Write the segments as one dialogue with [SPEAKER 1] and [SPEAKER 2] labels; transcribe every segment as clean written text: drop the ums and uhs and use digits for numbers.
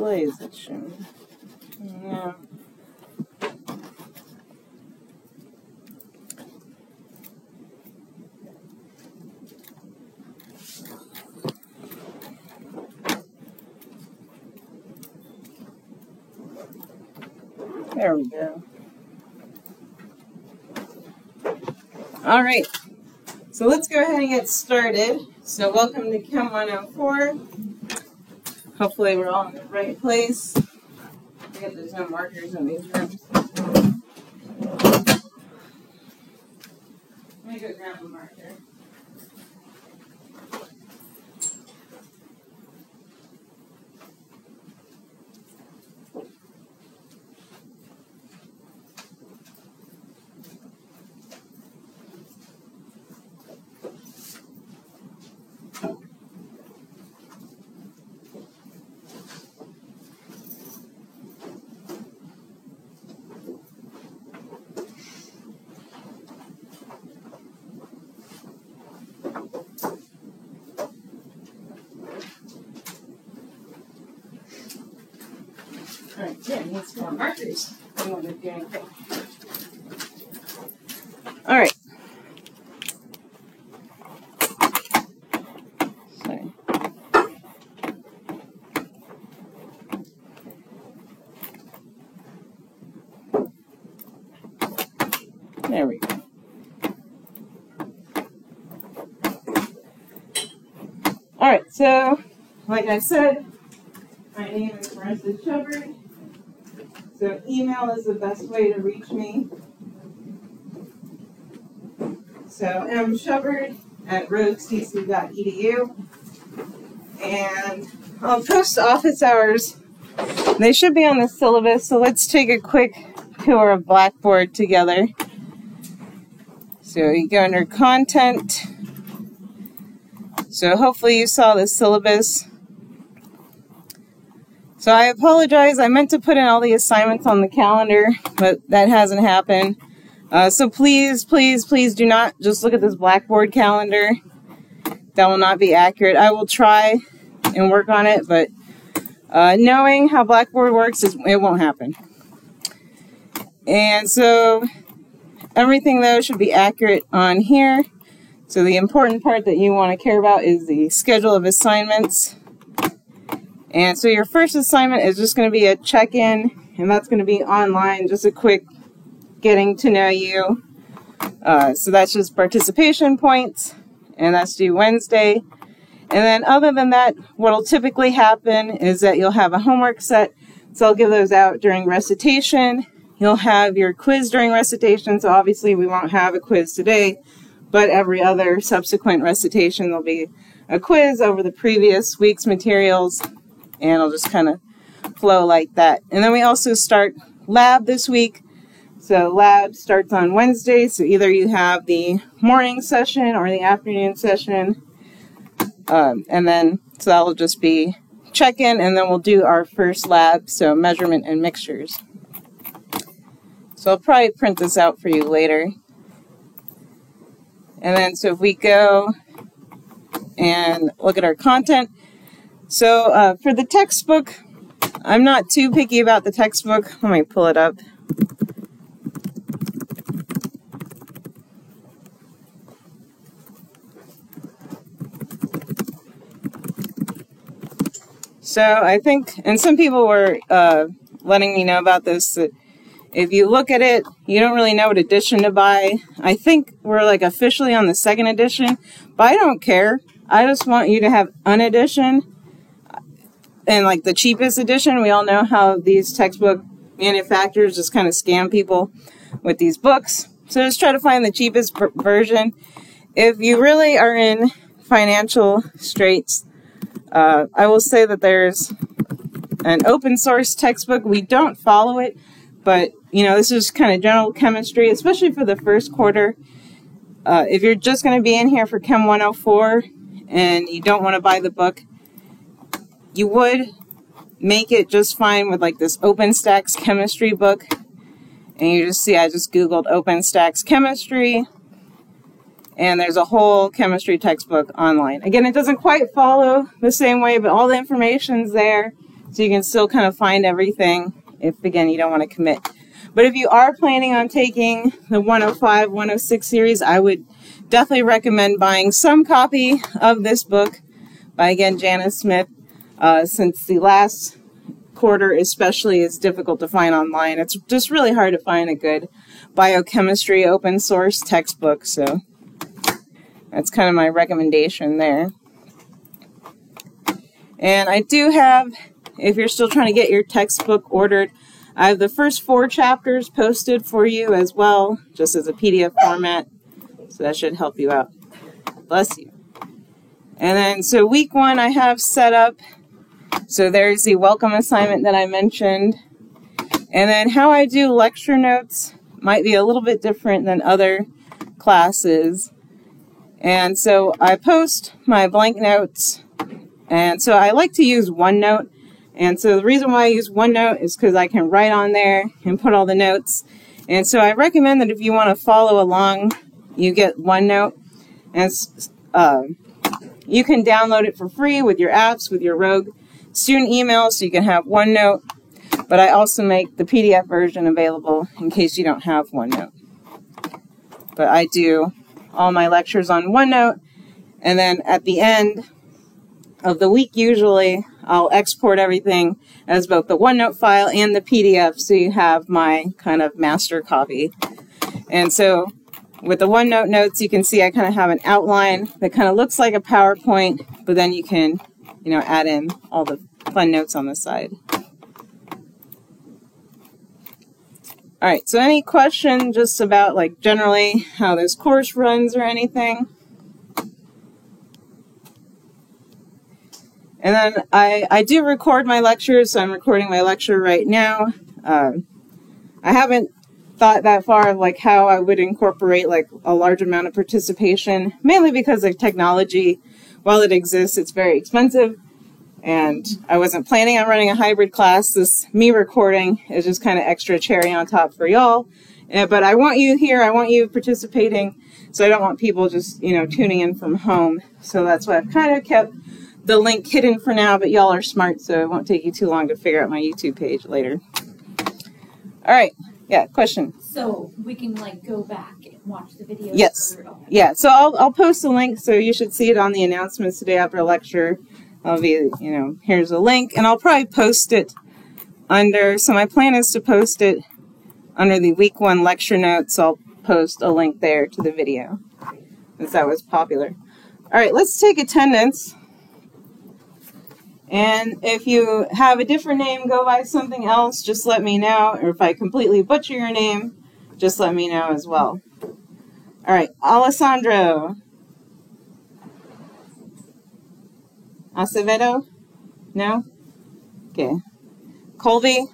[SPEAKER 1] display is it showing? No. There we go. All right, so let's go ahead and get started. So welcome to Chem 104. Hopefully we're all in the right place. I guess there's no markers in these rooms. Let me go grab a marker. Alright, yeah, I need some more markers. I don't want to do anything. Alright. Sorry. There we go. Alright, so, like I said, my name is Marissa Shepard. So email is the best way to reach me. So mshepard@rhodesdc.edu. And I'll post office hours. They should be on the syllabus, so let's take a quick tour of Blackboard together. So you go under content. So hopefully you saw the syllabus. So I apologize, I meant to put in all the assignments on the calendar, but that hasn't happened. So please, please, please do not just look at this Blackboard calendar. That will not be accurate. I will try and work on it, but knowing how Blackboard works, it won't happen. And so everything though should be accurate on here. So the important part that you want to care about is the schedule of assignments. And so your first assignment is just going to be a check-in, and that's going to be online, just a quick getting to know you. So that's just participation points, and that's due Wednesday. And then other than that, what will typically happen is that you'll have a homework set, so I'll give those out during recitation. You'll have your quiz during recitation, so obviously we won't have a quiz today, but every other subsequent recitation there'll be a quiz over the previous week's materials. And it'll just kind of flow like that. And then we also start lab this week. So lab starts on Wednesday. So either you have the morning session or the afternoon session. And then, so that'll just be check-in. And then we'll do our first lab, so measurement and mixtures. So I'll probably print this out for you later. And then, so if we go and look at our content. So for the textbook, I'm not too picky about the textbook. Let me pull it up. So I think, and some people were letting me know about this, that if you look at it, you don't really know what edition to buy. I think we're like officially on the second edition, but I don't care. I just want you to have an edition. And like the cheapest edition, we all know how these textbook manufacturers just kind of scam people with these books. So just try to find the cheapest version. If you really are in financial straits, I will say that there's an open source textbook. We don't follow it, but you know, this is kind of general chemistry, especially for the first quarter. If you're just going to be in here for Chem 104 and you don't want to buy the book, you would make it just fine with like this OpenStax chemistry book. And you just see, I just Googled OpenStax chemistry, and there's a whole chemistry textbook online. Again, it doesn't quite follow the same way, but all the information's there. So you can still kind of find everything if, again, you don't want to commit. But if you are planning on taking the 105, 106 series, I would definitely recommend buying some copy of this book by, again, Janice Smith, since the last quarter especially is difficult to find online. It's just really hard to find a good biochemistry open source textbook, so that's kind of my recommendation there. And I do have, if you're still trying to get your textbook ordered, I have the first 4 chapters posted for you as well, just as a PDF format, so that should help you out. Bless you. And then, so week 1 I have set up. So there's the welcome assignment that I mentioned. And then how I do lecture notes might be a little bit different than other classes. And so I post my blank notes. And so I like to use OneNote. And so the reason why I use OneNote is because I can write on there and put all the notes. And so I recommend that if you want to follow along, you get OneNote. And you can download it for free with your apps, with your Rogue student email, so you can have OneNote. But I also make the PDF version available in case you don't have OneNote. But I do all my lectures on OneNote. And then at the end of the week, usually, I'll export everything as both the OneNote file and the PDF, so you have my kind of master copy. And so with the OneNote notes, you can see I kind of have an outline that kind of looks like a PowerPoint, but then you can, add in all the fun notes on the side. All right, so any question just about, like, generally how this course runs or anything? And then I do record my lectures, so I'm recording my lecture right now. I haven't thought that far of like how I would incorporate like a large amount of participation, mainly because of technology. While it exists, it's very expensive, and I wasn't planning on running a hybrid class. This me recording is just kind of extra cherry on top for y'all. But I want you here, I want you participating, so I don't want people just, tuning in from home. So that's why I've kind of kept the link hidden for now, but y'all are smart, so it won't take you too long to figure out my YouTube page later. All right. Yeah, question.
[SPEAKER 2] So we can like go back and watch the video?
[SPEAKER 1] Yes.
[SPEAKER 2] Okay.
[SPEAKER 1] Yeah, so I'll post a link, so you should see it on the announcements today after lecture. I'll be, here's a link, and I'll probably post it under, so my plan is to post it under the week 1 lecture notes. So I'll post a link there to the video, since that was popular. All right, let's take attendance. And if you have a different name, go by something else, just let me know. Or if I completely butcher your name, just let me know as well. All right, Alessandro. Acevedo? No? Okay. Colby?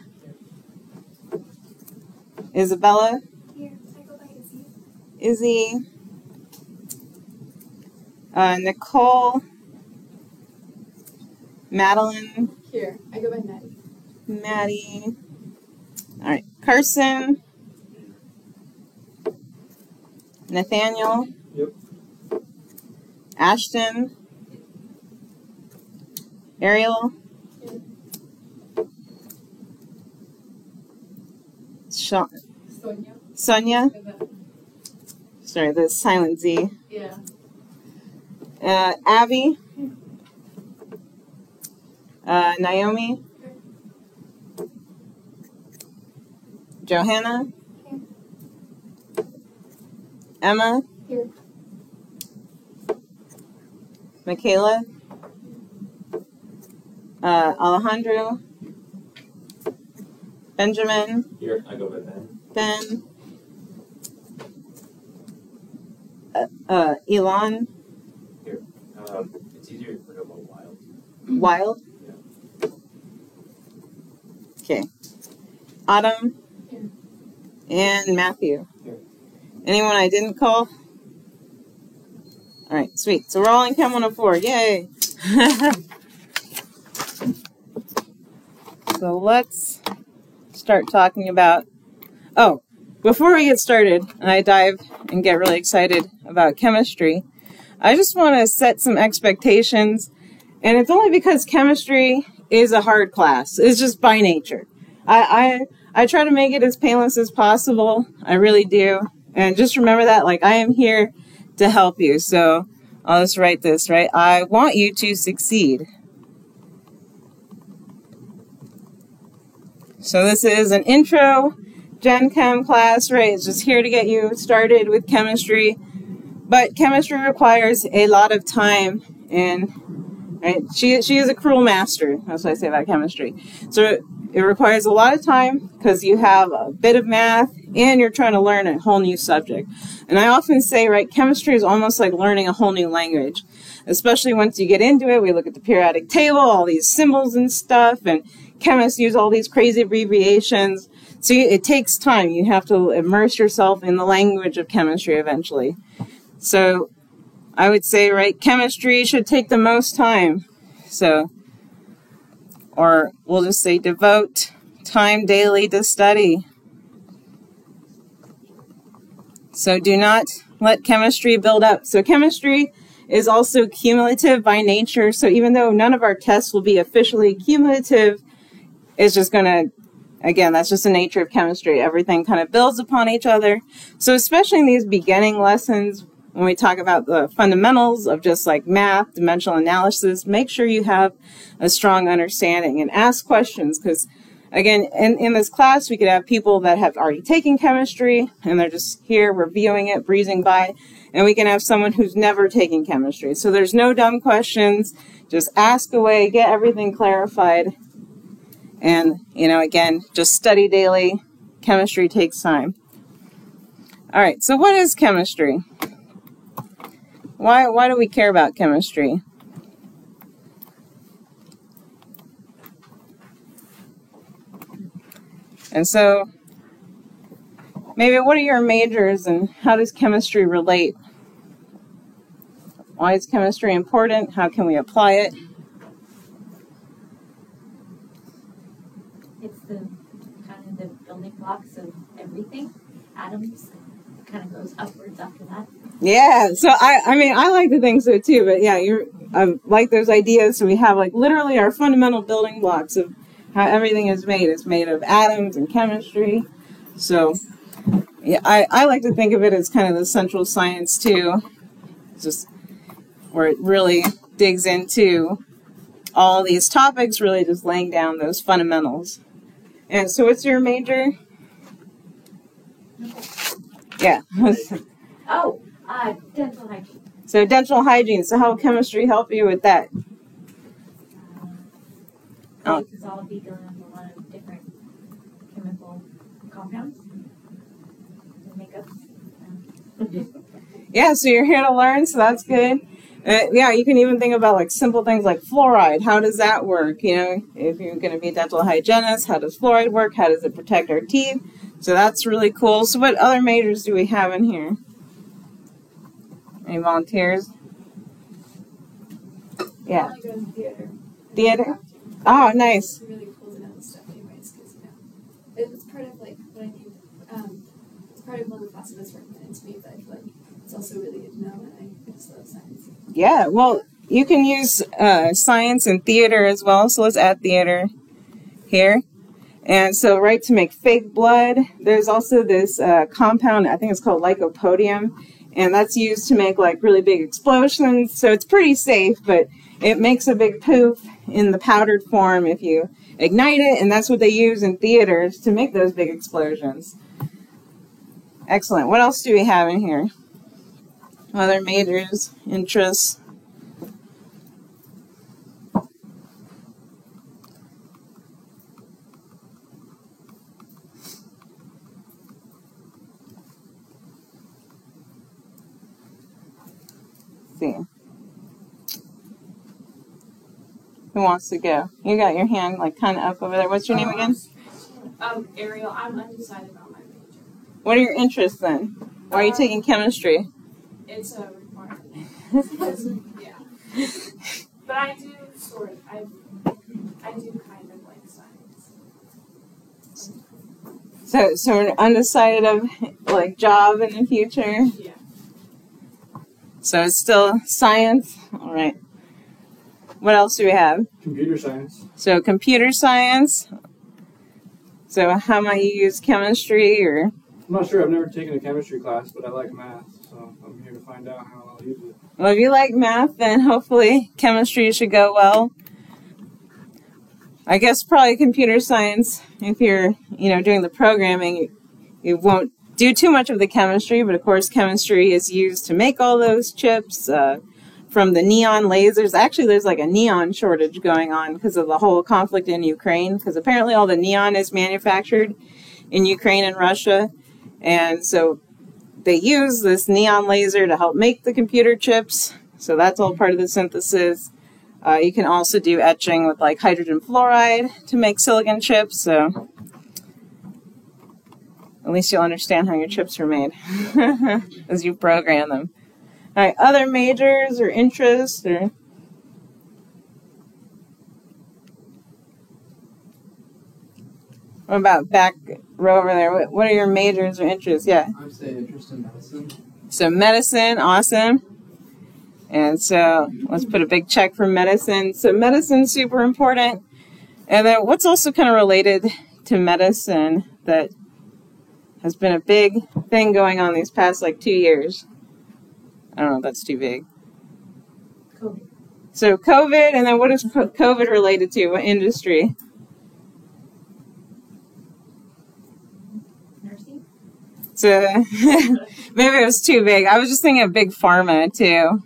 [SPEAKER 1] Isabella?
[SPEAKER 3] Here, I go by Izzy.
[SPEAKER 1] Izzy? Nicole? Madeline?
[SPEAKER 3] Here, I go by Maddie.
[SPEAKER 1] Maddie? All right. Carson? Nathaniel?
[SPEAKER 4] Yep.
[SPEAKER 1] Ashton? Ariel?
[SPEAKER 3] Sonia.
[SPEAKER 1] Sonia? Sorry, the silent Z.
[SPEAKER 3] Yeah.
[SPEAKER 1] Abby? Naomi? Johanna?
[SPEAKER 3] Here.
[SPEAKER 1] Emma?
[SPEAKER 3] Here.
[SPEAKER 1] Michaela? Alejandro? Benjamin?
[SPEAKER 4] Here, I go by Ben.
[SPEAKER 1] Ben? Elon?
[SPEAKER 4] Here. It's easier to go by Wild.
[SPEAKER 1] Wild?
[SPEAKER 4] Yeah.
[SPEAKER 1] Okay. Autumn?
[SPEAKER 3] Here.
[SPEAKER 1] And Matthew?
[SPEAKER 4] Here.
[SPEAKER 1] Anyone I didn't call? Alright, sweet. So we're all in Chem 104. Yay! So let's start talking about... Oh, before we get started, and I dive and get really excited about chemistry, I just want to set some expectations. And it's only because chemistry is a hard class. It's just by nature. I try to make it as painless as possible. I really do. And just remember that, like, I am here to help you. So I'll just write this, right? I want you to succeed. So this is an intro Gen Chem class, right? It's just here to get you started with chemistry. But chemistry requires a lot of time, and right, she is a cruel master. That's what I say about chemistry. So it requires a lot of time because you have a bit of math and you're trying to learn a whole new subject. And I often say, right, chemistry is almost like learning a whole new language, especially once you get into it. We look at the periodic table, all these symbols and stuff, and chemists use all these crazy abbreviations. So it takes time. You have to immerse yourself in the language of chemistry eventually. So I would say, right, chemistry should take the most time. So, or we'll just say devote time daily to study. So do not let chemistry build up. So chemistry is also cumulative by nature. So even though none of our tests will be officially cumulative, it's just going to, again, that's just the nature of chemistry. Everything kind of builds upon each other. So especially in these beginning lessons, when we talk about the fundamentals of just like math, dimensional analysis, make sure you have a strong understanding and ask questions. Because again, in this class, we could have people that have already taken chemistry and they're just here reviewing it, breezing by. And we can have someone who's never taken chemistry. So there's no dumb questions. Just ask away, get everything clarified. And, you know, again, just study daily. Chemistry takes time. All right, so what is chemistry? Why do we care about chemistry? And so, maybe what are your majors and how does chemistry relate? Why is chemistry important? How can we apply it?
[SPEAKER 2] It's the kind of the building blocks of everything. Atoms kind of goes upwards after that.
[SPEAKER 1] Yeah, so I mean, I like to think so too, but yeah, I like those ideas. So we have like literally our fundamental building blocks of how everything is made. It's made of atoms and chemistry. So yeah, I like to think of it as kind of the central science too, just where it really digs into all these topics, really just laying down those fundamentals. And so what's your major? Yeah.
[SPEAKER 2] Oh, dental hygiene.
[SPEAKER 1] So dental hygiene. So how will chemistry help you with that?
[SPEAKER 2] Because I'll be dealing with a lot of different chemical compounds and makeup.
[SPEAKER 1] Yeah, so you're here to learn, so that's good. Yeah, you can even think about like simple things like fluoride. How does that work? You know, if you're going to be a dental hygienist, how does fluoride work? How does it protect our teeth? So that's really cool. So what other majors do we have in here? Any volunteers? Yeah.
[SPEAKER 3] I want to go to theater.
[SPEAKER 1] Theater? Oh, nice.
[SPEAKER 3] It's really cool to know this stuff anyways, because, you know, it's part of, like, what I do, it's part of one of the classes that's recommended to me, but I feel like it's also really good to know, and I just love science.
[SPEAKER 1] Yeah, well, you can use science and theater as well, so let's add theater here. And so, right, to make fake blood, there's also this compound, I think it's called lycopodium, and that's used to make like really big explosions. So it's pretty safe, but it makes a big poof in the powdered form if you ignite it, and that's what they use in theaters to make those big explosions. Excellent. What else do we have in here? Other majors, interests. See. Who wants to go? You got your hand like kind of up over there. What's your name again?
[SPEAKER 3] Ariel, I'm undecided about my major.
[SPEAKER 1] What are your interests then? Why are you taking chemistry?
[SPEAKER 3] It's a requirement. Yeah. But I do sort of, I do kind of like science.
[SPEAKER 1] So undecided of like job in the future?
[SPEAKER 3] Yeah.
[SPEAKER 1] So it's still science? All right. What else do we have?
[SPEAKER 5] Computer science.
[SPEAKER 1] So computer science. So how might you use chemistry or?
[SPEAKER 5] I'm not sure. I've never taken a chemistry class, but I like math, so I'm here to find out how I'll use it.
[SPEAKER 1] Well, if you like math, then hopefully chemistry should go well. I guess probably computer science, if you're, doing the programming, you won't do too much of the chemistry, but of course chemistry is used to make all those chips, from the neon lasers. Actually, there's like a neon shortage going on because of the whole conflict in Ukraine, because apparently all the neon is manufactured in Ukraine and Russia, and so they use this neon laser to help make the computer chips, so that's all part of the synthesis. You can also do etching with like hydrogen fluoride to make silicon chips, so at least you'll understand how your chips are made as you program them. All right, other majors or interests or... What about back row over there? What are your majors or interests? Yeah.
[SPEAKER 6] I'd say interest in medicine.
[SPEAKER 1] So medicine, awesome. And so let's put a big check for medicine. So medicine's super important. And then what's also kind of related to medicine that has been a big thing going on these past 2 years? I don't know if that's too big.
[SPEAKER 2] COVID.
[SPEAKER 1] So COVID, and then what is COVID related to? What industry?
[SPEAKER 2] Nursing.
[SPEAKER 1] So maybe it was too big. I was just thinking of big pharma too.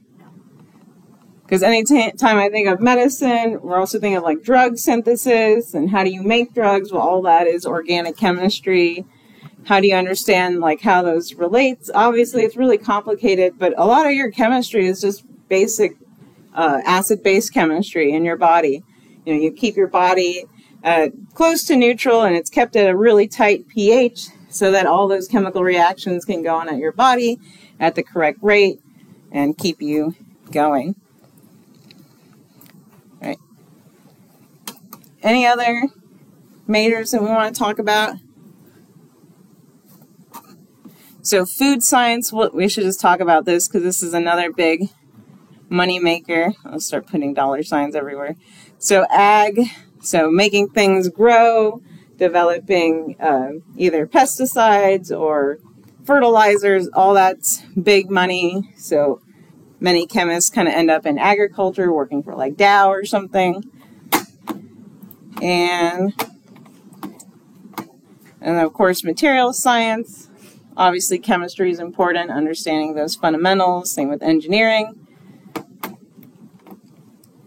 [SPEAKER 1] Because any time I think of medicine, we're also thinking of drug synthesis and how do you make drugs? Well, all that is organic chemistry. How do you understand how those relates? Obviously, it's really complicated, but a lot of your chemistry is just basic acid-base chemistry in your body. You keep your body close to neutral, and it's kept at a really tight pH so that all those chemical reactions can go on at your body at the correct rate and keep you going. All right. Any other majors that we want to talk about? So food science, we should just talk about this because this is another big money maker. I'll start putting dollar signs everywhere. So ag, so making things grow, developing either pesticides or fertilizers, all that's big money. So many chemists kind of end up in agriculture working for Dow or something. And of course material science. Obviously, chemistry is important, understanding those fundamentals, same with engineering.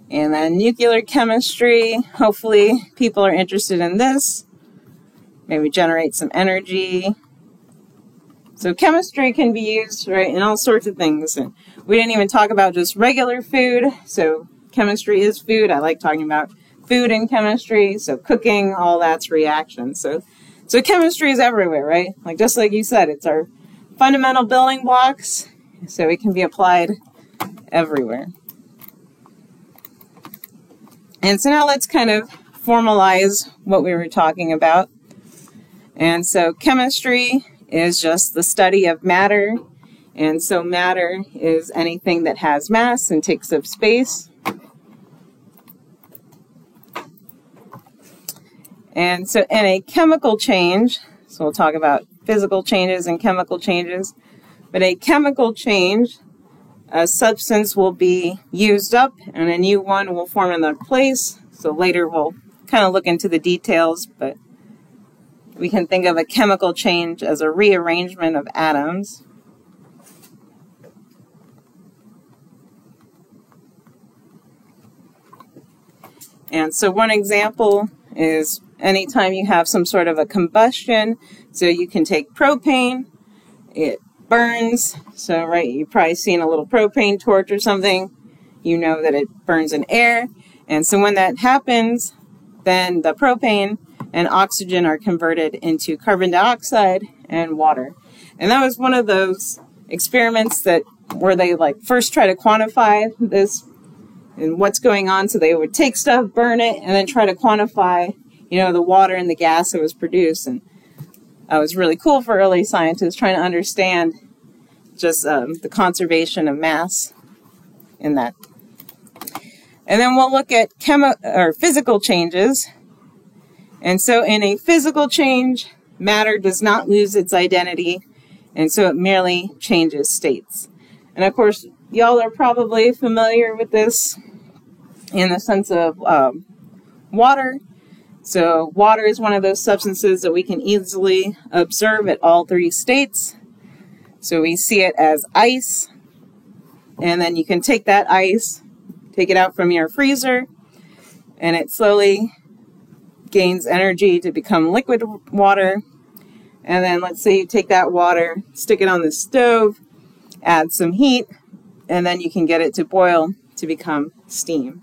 [SPEAKER 1] And then nuclear chemistry, hopefully people are interested in this. Maybe generate some energy. So chemistry can be used, right, in all sorts of things. And we didn't even talk about just regular food, so chemistry is food. I like talking about food and chemistry, so cooking, all that's reactions. So chemistry is everywhere, right? Just like you said, it's our fundamental building blocks, so it can be applied everywhere. And so now let's kind of formalize what we were talking about. And so chemistry is just the study of matter. And so matter is anything that has mass and takes up space. And so in a chemical change, so we'll talk about physical changes and chemical changes, but a chemical change, a substance will be used up and a new one will form in their place. So later we'll kind of look into the details, but we can think of a chemical change as a rearrangement of atoms. And so one example is anytime you have some sort of a combustion, so you can take propane, it burns, so right, you've probably seen a little propane torch or something, you know that it burns in air, and so when that happens, then the propane and oxygen are converted into carbon dioxide and water. And that was one of those experiments where they first try to quantify this and what's going on, so they would take stuff, burn it, and then try to quantify the water and the gas that was produced. And it was really cool for early scientists trying to understand just the conservation of mass in that. And then we'll look at physical changes. And so in a physical change, matter does not lose its identity, and so it merely changes states. And of course, y'all are probably familiar with this in the sense of water. So water is one of those substances that we can easily observe at all three states. So we see it as ice, and then you can take that ice, take it out from your freezer, and it slowly gains energy to become liquid water. And then let's say you take that water, stick it on the stove, add some heat, and then you can get it to boil to become steam.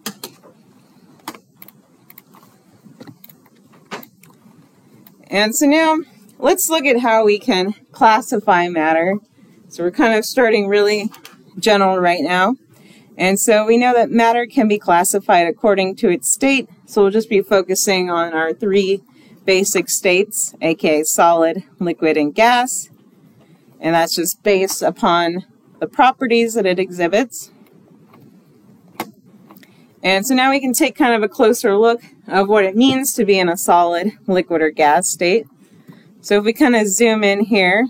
[SPEAKER 1] And so now let's look at how we can classify matter. So we're kind of starting really general right now. And so we know that matter can be classified according to its state. So we'll just be focusing on our three basic states, aka solid, liquid, and gas. And that's just based upon the properties that it exhibits. And so now we can take kind of a closer look of what it means to be in a solid, liquid, or gas state. So if we kind of zoom in here,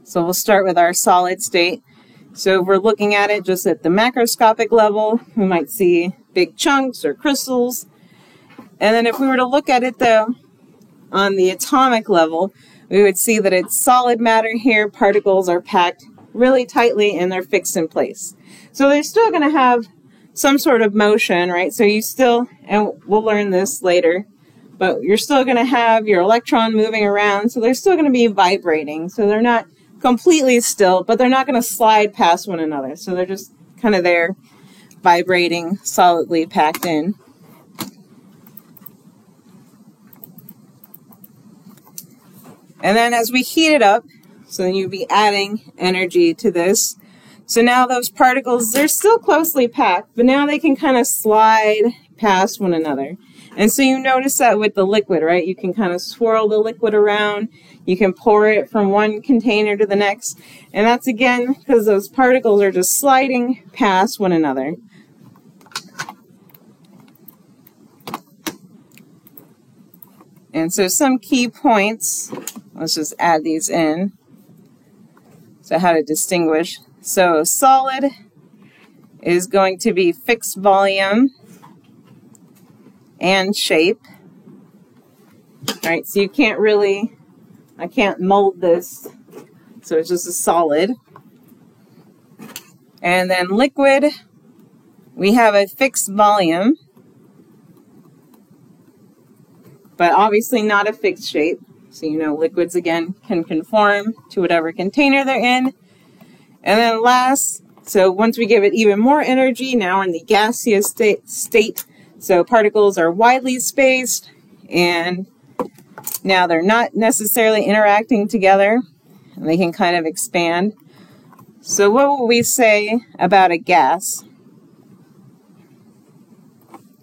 [SPEAKER 1] so we'll start with our solid state. So if we're looking at it just at the macroscopic level, we might see big chunks or crystals. And then if we were to look at it though, on the atomic level, we would see that it's solid matter here. Particles are packed really tightly and they're fixed in place. So they're still going to have some sort of motion, right? So you still, and we'll learn this later, but you're still going to have your electron moving around. So they're still going to be vibrating. So they're not completely still, but they're not going to slide past one another. So they're just kind of there, vibrating, solidly packed in. And then as we heat it up, so then you'd be adding energy to this. So now those particles, they're still closely packed, but now they can kind of slide past one another. And so you notice that with the liquid, right? You can kind of swirl the liquid around. You can pour it from one container to the next. And that's again because those particles are just sliding past one another. And so some key points, let's just add these in. So how to distinguish. So solid is going to be fixed volume and shape. All right, so you can't really, I can't mold this, so it's just a solid. And then liquid, we have a fixed volume, but obviously not a fixed shape. So you know liquids again can conform to whatever container they're in. And then last, so once we give it even more energy, now in the gaseous state, so particles are widely spaced, and now they're not necessarily interacting together, and they can kind of expand. So what will we say about a gas?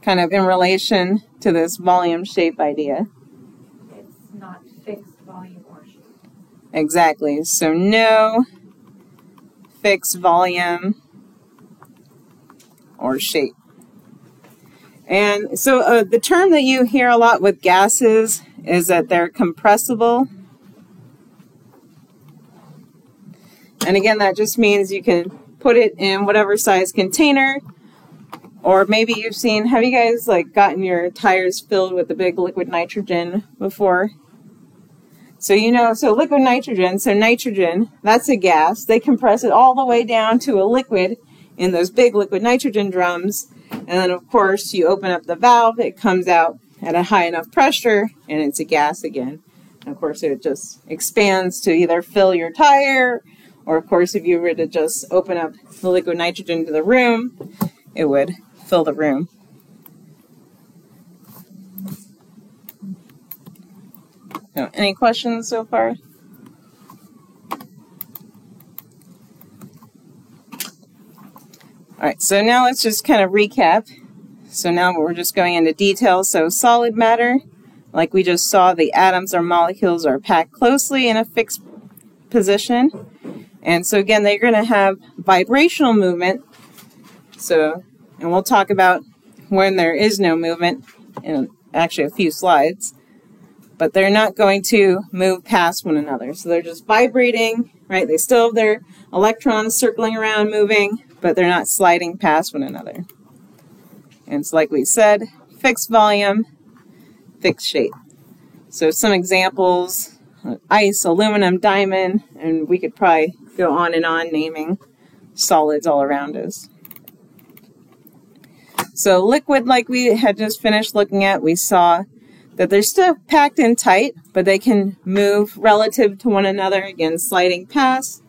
[SPEAKER 1] Kind of in relation to this volume shape idea.
[SPEAKER 2] It's not fixed volume or shape.
[SPEAKER 1] Exactly. So no fixed volume or shape. And so the term that you hear a lot with gases is that they're compressible. And again, that just means you can put it in whatever size container. Or maybe you've seen, have you guys like gotten your tires filled with the big liquid nitrogen before? So you know, so liquid nitrogen, so nitrogen, that's a gas. They compress it all the way down to a liquid in those big liquid nitrogen drums. And then of course you open up the valve, it comes out at a high enough pressure and it's a gas again. And of course it just expands to either fill your tire, or of course if you were to just open up the liquid nitrogen to the room, it would fill the room. So, any questions so far? Alright, so now let's just kind of recap. So now we're just going into detail. So solid matter, like we just saw, the atoms or molecules are packed closely in a fixed position. And so again, they're going to have vibrational movement. So, and we'll talk about when there is no movement, in actually a few slides, but they're not going to move past one another. So they're just vibrating, right? They still have their electrons circling around, moving, but they're not sliding past one another. And it's like we said, fixed volume, fixed shape. So some examples, ice, aluminum, diamond, and we could probably go on and on naming solids all around us. So liquid, like we had just finished looking at, we saw that they're still packed in tight, but they can move relative to one another, again, sliding past.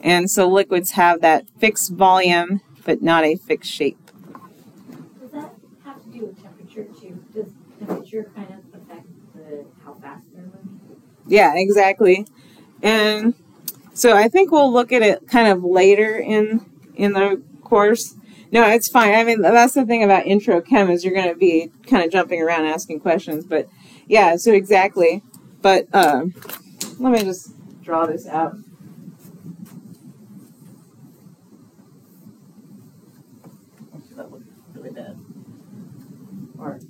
[SPEAKER 1] And so liquids have that fixed volume, but not a fixed shape.
[SPEAKER 2] Does that have to do with temperature too? Does temperature kind of affect how fast they're moving?
[SPEAKER 1] Yeah, exactly. And so I think we'll look at it kind of later in the course. No, it's fine. I mean, that's the thing about intro chem is you're going to be kind of jumping around asking questions. But yeah, so exactly. But let me just draw this out. That looks really bad. Or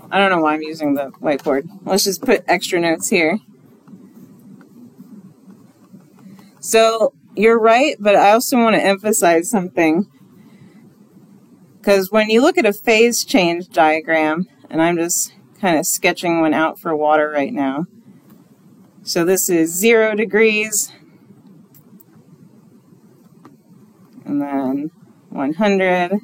[SPEAKER 1] I don't know why I'm using the whiteboard. Let's just put extra notes here. So you're right, but I also want to emphasize something. Because when you look at a phase change diagram, and I'm just kind of sketching one out for water right now. So this is 0 degrees, and then 100.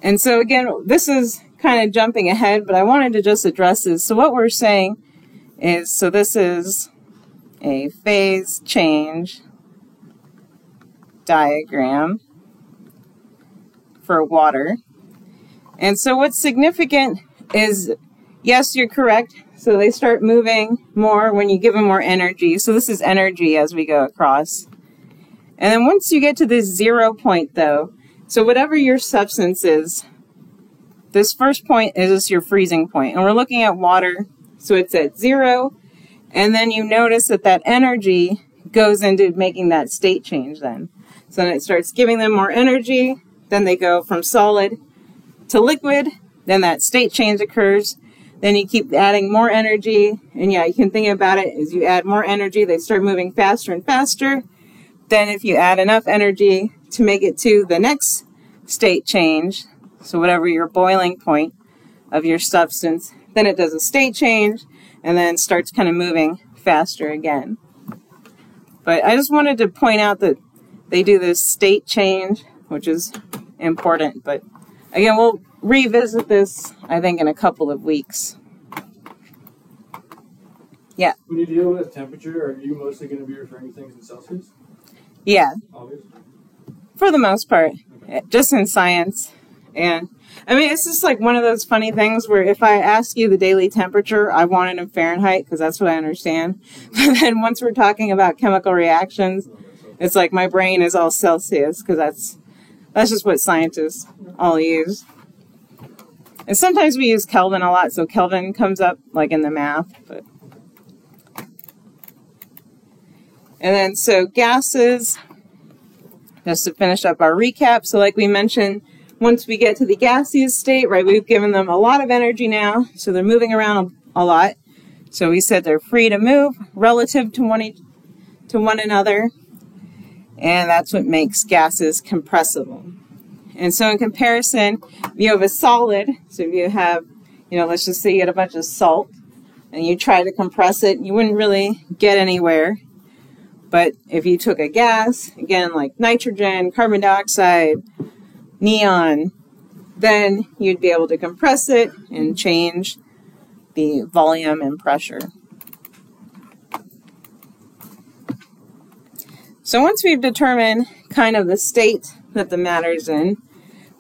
[SPEAKER 1] And so again, this is kind of jumping ahead, but I wanted to just address this. So what we're saying is, so this is a phase change diagram for water. And so what's significant is, yes, you're correct. So they start moving more when you give them more energy. So this is energy as we go across. And then once you get to this 0 point though, so whatever your substance is, this first point is your freezing point. And we're looking at water, so it's at 0. And then you notice that that energy goes into making that state change then. So then it starts giving them more energy. Then they go from solid to liquid. Then that state change occurs. Then you keep adding more energy. And yeah, you can think about it as you add more energy, they start moving faster and faster. Then if you add enough energy to make it to the next state change, so whatever your boiling point of your substance, then it does a state change and then starts kind of moving faster again. But I just wanted to point out that they do this state change, which is important. But again, we'll revisit this, I think, in a couple of weeks. Yeah.
[SPEAKER 5] When you deal with temperature, are you mostly going to be referring to things in Celsius?
[SPEAKER 1] Yeah.
[SPEAKER 5] Always?
[SPEAKER 1] For the most part.
[SPEAKER 5] Okay.
[SPEAKER 1] Just in science. And I mean, it's just like one of those funny things where if I ask you the daily temperature, I want it in Fahrenheit because that's what I understand. But then once we're talking about chemical reactions, it's like my brain is all Celsius because that's just what scientists all use. And sometimes we use Kelvin a lot, so Kelvin comes up like in the math. But and then so gases, just to finish up our recap. So like we mentioned, once we get to the gaseous state, right, we've given them a lot of energy now, so they're moving around a lot. So we said they're free to move relative to one another, and that's what makes gases compressible. And so in comparison, if you have a solid, so if you have, let's just say you had a bunch of salt, and you try to compress it, you wouldn't really get anywhere. But if you took a gas, again, like nitrogen, carbon dioxide, neon, then you'd be able to compress it and change the volume and pressure. So once we've determined kind of the state that the matter's in,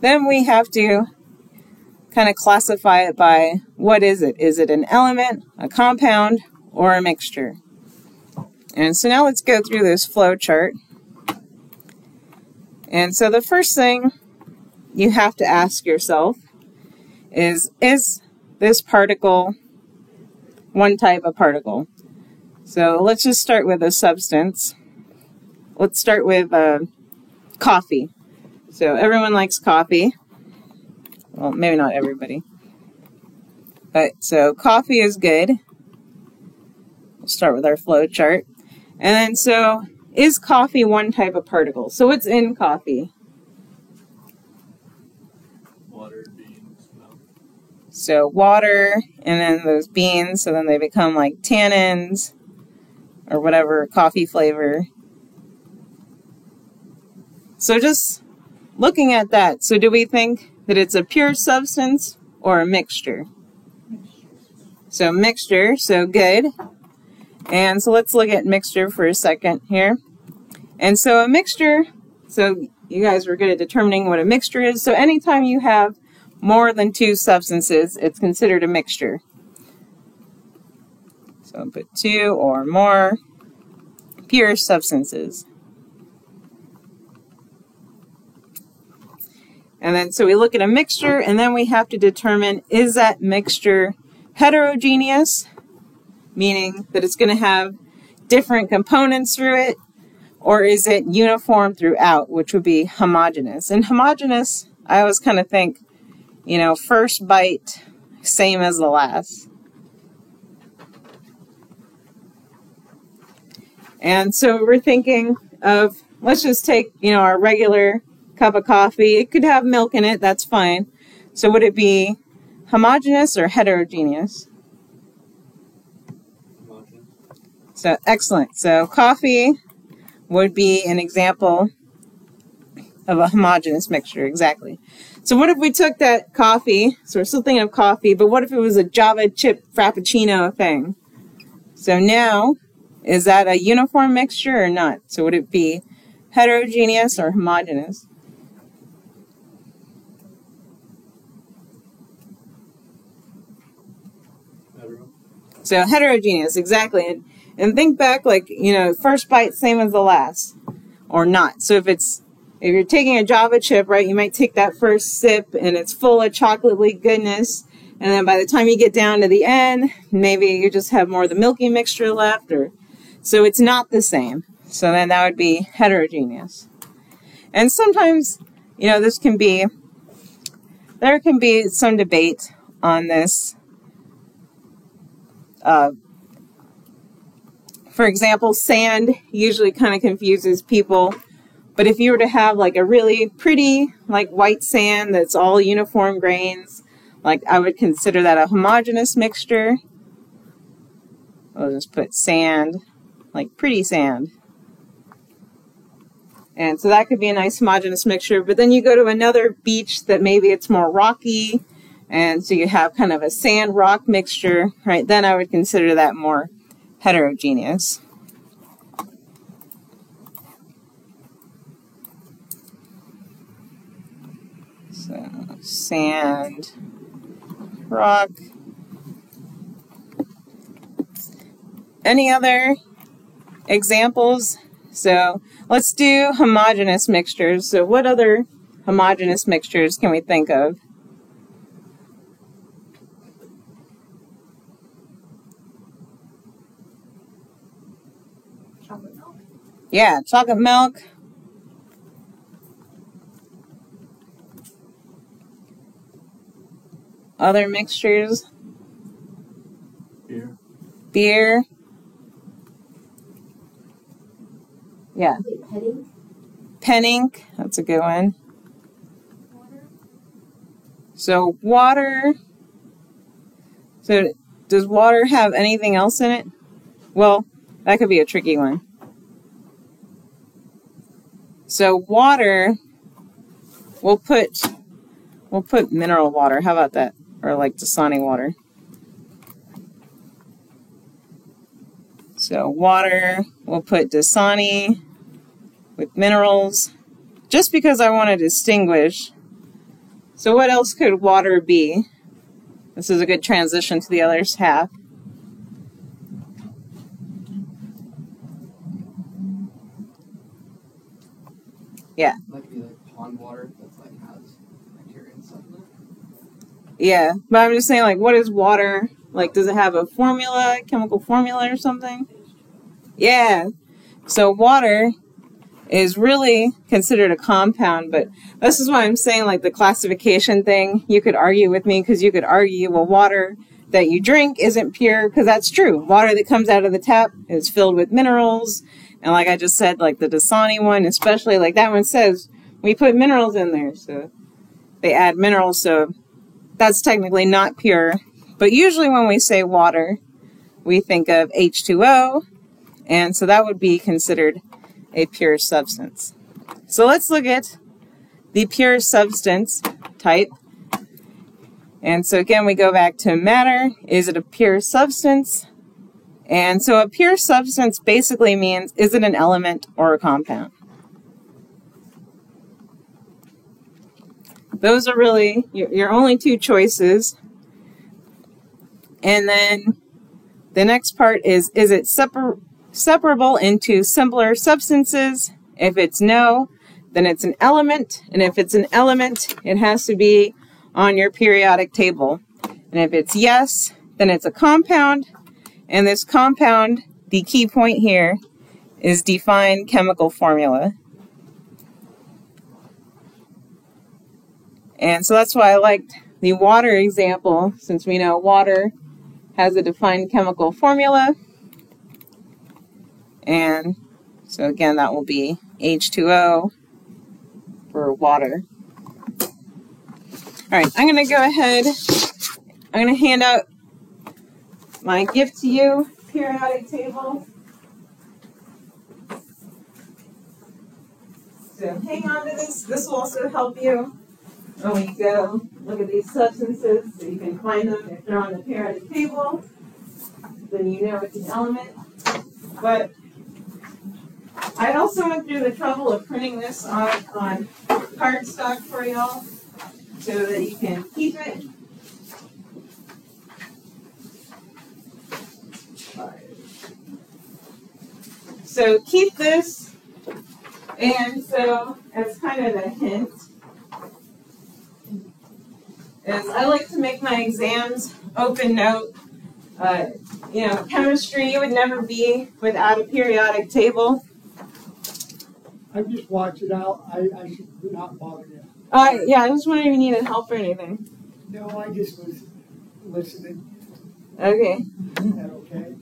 [SPEAKER 1] then we have to kind of classify it by what is it? Is it an element, a compound, or a mixture? And so now let's go through this flow chart. And so the first thing you have to ask yourself is this particle one type of particle? So let's just start with a substance. let's start with coffee. So everyone likes coffee. Well, maybe not everybody. But so coffee is good. We'll start with our flow chart. And then so is coffee one type of particle? So what's in coffee?
[SPEAKER 5] Water, beans, milk.
[SPEAKER 1] So water and then those beans, so then they become like tannins or whatever coffee flavor. So just looking at that, so do we think that it's a pure substance or a mixture? So mixture, so good. And so let's look at mixture for a second here. And so a mixture, so you guys were good at determining what a mixture is. So anytime you have more than two substances, it's considered a mixture. So I'll put two or more pure substances. And then so we look at a mixture and then we have to determine, is that mixture heterogeneous, meaning that it's going to have different components through it, or is it uniform throughout, which would be homogeneous. And homogeneous, I always kind of think, you know, first bite, same as the last. And so we're thinking of, let's just take, you know, our regular cup of coffee. It could have milk in it, that's fine. So would it be homogeneous or heterogeneous?
[SPEAKER 5] Homogeneous.
[SPEAKER 1] So excellent. So coffee would be an example of a homogeneous mixture, exactly. So what if we took that coffee, so we're still thinking of coffee, but what if it was a Java chip frappuccino thing? So now, is that a uniform mixture or not? So would it be heterogeneous or homogeneous? So heterogeneous, exactly. And think back, like, you know, first bite, same as the last, or not. So if you're taking a Java chip, right, you might take that first sip and it's full of chocolatey goodness. And then by the time you get down to the end, maybe you just have more of the milky mixture left, or so it's not the same. So then that would be heterogeneous. And sometimes, you know, there can be some debate on this. For example, sand usually kind of confuses people. But if you were to have like a really pretty, like white sand that's all uniform grains, like I would consider that a homogeneous mixture. I'll just put sand, like pretty sand. And so that could be a nice homogeneous mixture. But then you go to another beach that maybe it's more rocky, and so you have kind of a sand rock mixture, right? Then I would consider that more heterogeneous. So sand, rock. Any other examples? So let's do homogeneous mixtures. So what other homogeneous mixtures can we think of?
[SPEAKER 2] Chocolate milk.
[SPEAKER 1] Yeah, chocolate milk. Other mixtures?
[SPEAKER 5] Beer.
[SPEAKER 1] Beer. Yeah.
[SPEAKER 2] Petting.
[SPEAKER 1] Pen ink. That's a good one.
[SPEAKER 2] Water.
[SPEAKER 1] So water. So does water have anything else in it? Well, that could be a tricky one. So water, we'll put mineral water. How about that? Or like Dasani water. So water, we'll put Dasani with minerals, just because I want to distinguish. So what else could water be? This is a good transition to the other half. Yeah.
[SPEAKER 6] Might be like pond water that's like has bacteria and stuff in it.
[SPEAKER 1] Yeah, but I'm just saying, like, what is water? Like, does it have a formula, chemical formula or something? Yeah. So water, is really considered a compound, but this is why I'm saying, like, the classification thing, you could argue with me, because you could argue, well, water that you drink isn't pure, because that's true. Water that comes out of the tap is filled with minerals, and like I just said, like the Dasani one, especially, like that one says, we put minerals in there, so they add minerals, so that's technically not pure. But usually when we say water, we think of H2O, and so that would be considered a pure substance. So let's look at the pure substance type. And so again, we go back to matter. Is it a pure substance? And so a pure substance basically means, is it an element or a compound? Those are really your only two choices. And then the next part is it separable into simpler substances? If it's no, then it's an element. And if it's an element, it has to be on your periodic table. And if it's yes, then it's a compound. And this compound, the key point here, is defined chemical formula. And so that's why I liked the water example, since we know water has a defined chemical formula. And so again, that will be H2O for water. All right, I'm going to go ahead. I'm going to hand out my gift to you, periodic table. So hang on to this. This will also help you when we go look at these substances, so you can find them if they're on the periodic table. Then you know it's an element. But I also went through the trouble of printing this on cardstock for y'all, so that you can keep it. So keep this, and so as kind of a hint, is I like to make my exams open note. You know, chemistry, you would never be without a periodic table.
[SPEAKER 7] I'm just watching out. I should not bother you.
[SPEAKER 1] Yeah, I just wondering if you needed help or anything.
[SPEAKER 7] No, I just was listening.
[SPEAKER 1] Okay.
[SPEAKER 7] Is that okay?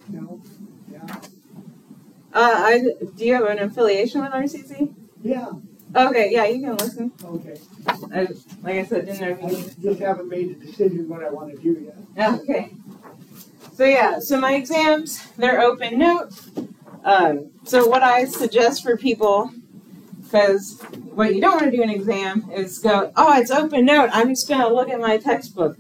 [SPEAKER 7] No? Yeah?
[SPEAKER 1] Do you have an affiliation with RCC?
[SPEAKER 7] Yeah.
[SPEAKER 1] Okay, yeah, you can listen.
[SPEAKER 7] Okay.
[SPEAKER 1] Like I said, didn't know if you
[SPEAKER 7] I
[SPEAKER 1] needed.
[SPEAKER 7] just haven't made a decision what I want to do yet.
[SPEAKER 1] Okay. So yeah, so my exams, they're open note. So what I suggest for people, because what you don't want to do in an exam is go, oh, it's open note, I'm just going to look at my textbook.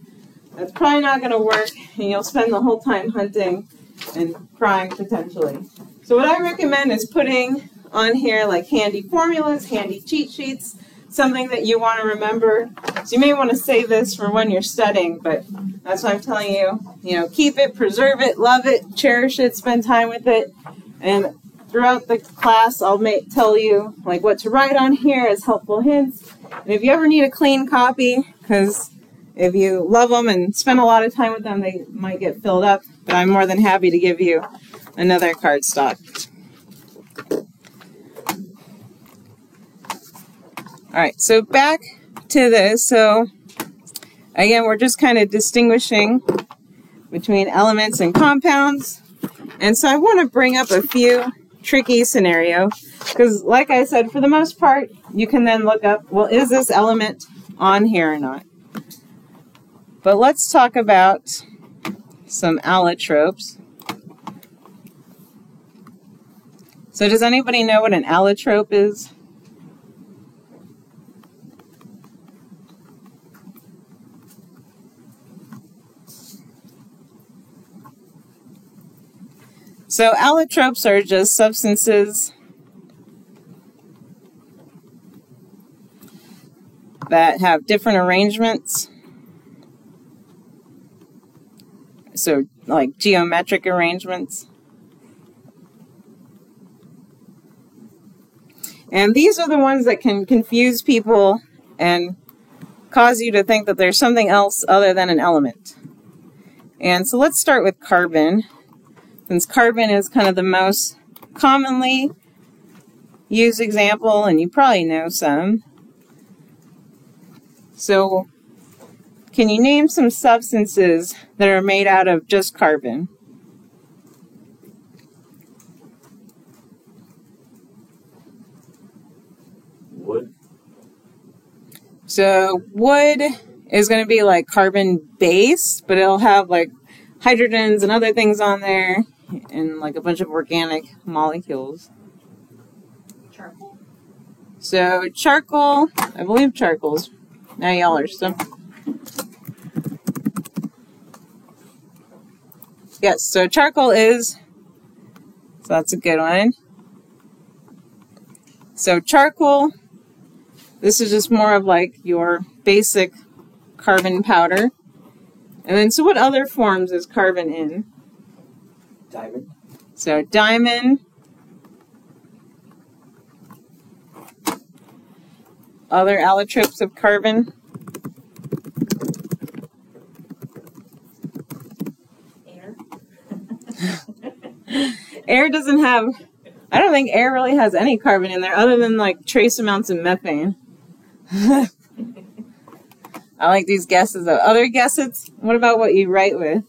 [SPEAKER 1] That's probably not going to work, and you'll spend the whole time hunting and crying potentially. So what I recommend is putting on here like handy formulas, handy cheat sheets, something that you want to remember. So you may want to save this for when you're studying, but that's what I'm telling you. You know, keep it, preserve it, love it, cherish it, spend time with it. And throughout the class, I'll tell you like what to write on here as helpful hints. And if you ever need a clean copy, because if you love them and spend a lot of time with them, they might get filled up. But I'm more than happy to give you another cardstock. All right, so back to this. So again, we're just kind of distinguishing between elements and compounds. And so I want to bring up a few tricky scenarios, because like I said, for the most part, you can then look up, well, is this element on here or not? But let's talk about some allotropes. So does anybody know what an allotrope is? So allotropes are just substances that have different arrangements. So like geometric arrangements. And these are the ones that can confuse people and cause you to think that there's something else other than an element. And so let's start with carbon. Since carbon is kind of the most commonly use example, and you probably know some. So, can you name some substances that are made out of just carbon?
[SPEAKER 4] Wood.
[SPEAKER 1] So, wood is going to be like carbon based, but it'll have like hydrogens and other things on there, and like a bunch of organic molecules.
[SPEAKER 2] Charcoal.
[SPEAKER 1] So charcoal, I believe charcoal's. Now y'all are stumped. Yes, so charcoal is, so that's a good one. So charcoal, this is just more of like your basic carbon powder. And then, so what other forms is carbon in?
[SPEAKER 4] Diamond.
[SPEAKER 1] So diamond. Other allotropes of carbon.
[SPEAKER 2] Air.
[SPEAKER 1] Air doesn't have, I don't think air really has any carbon in there other than like trace amounts of methane. I like these guesses though. Other guesses? What about what you write with?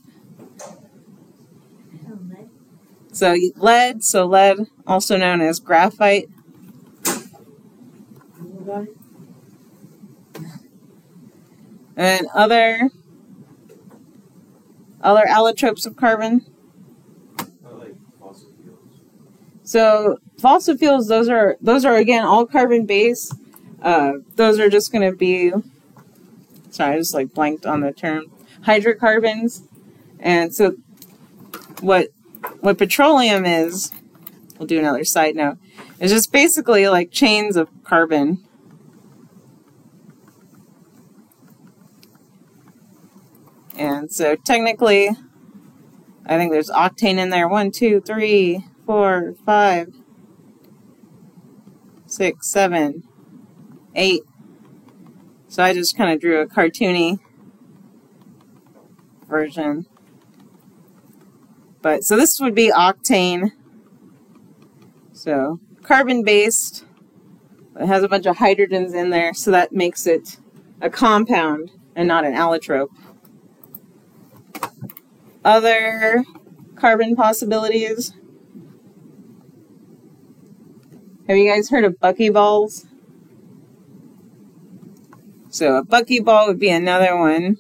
[SPEAKER 2] Oh, lead.
[SPEAKER 1] So lead, also known as graphite. And other allotropes of carbon.
[SPEAKER 4] I like fossil fuels.
[SPEAKER 1] So fossil fuels, those are again all carbon based. Those are just going to be, sorry, I just like blanked on the term, hydrocarbons. And so what petroleum is, we'll do another side note, is just basically like chains of carbon. And so technically, I think there's octane in there. 1, 2, 3, 4, 5, 6, 7, 8. So I just kind of drew a cartoony version. But so this would be octane. So carbon-based. It has a bunch of hydrogens in there, so that makes it a compound and not an allotrope. Other carbon possibilities. Have you guys heard of buckyballs? So a buckyball would be another one.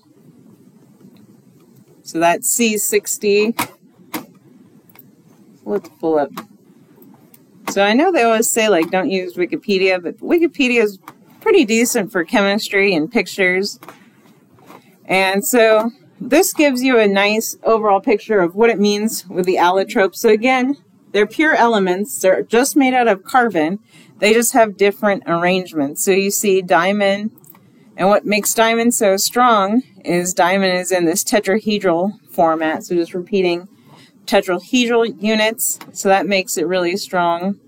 [SPEAKER 1] So that's C60. Let's pull up. So I know they always say like don't use Wikipedia, but Wikipedia is pretty decent for chemistry and pictures. And so this gives you a nice overall picture of what it means with the allotropes. So again, they're pure elements. They're just made out of carbon. They just have different arrangements. So you see diamond, and what makes diamond so strong is diamond is in this tetrahedral format. So just repeating tetrahedral units. So that makes it really strong.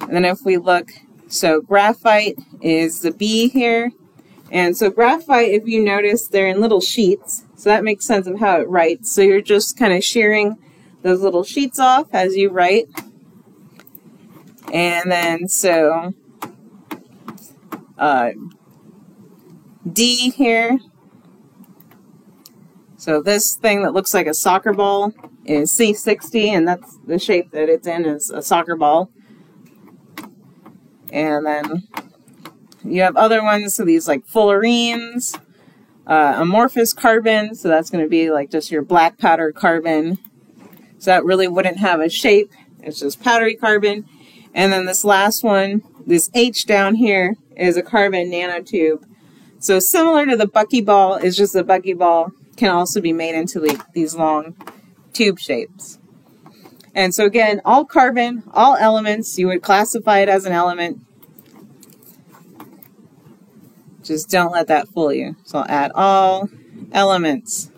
[SPEAKER 1] And then if we look, so graphite is the B here. And so graphite, if you notice, they're in little sheets. So that makes sense of how it writes. So you're just kind of shearing those little sheets off as you write. And then so D here. So this thing that looks like a soccer ball is C60, and that's the shape that it's in, is a soccer ball. And then you have other ones, so these like fullerenes, amorphous carbon, so that's going to be like just your black powder carbon. So that really wouldn't have a shape, it's just powdery carbon. And then this last one, this H down here, is a carbon nanotube. So similar to the buckyball, it's just the buckyball can also be made into these long tube shapes. And so again, all carbon, all elements, you would classify it as an element. Just don't let that fool you. So I'll add all elements.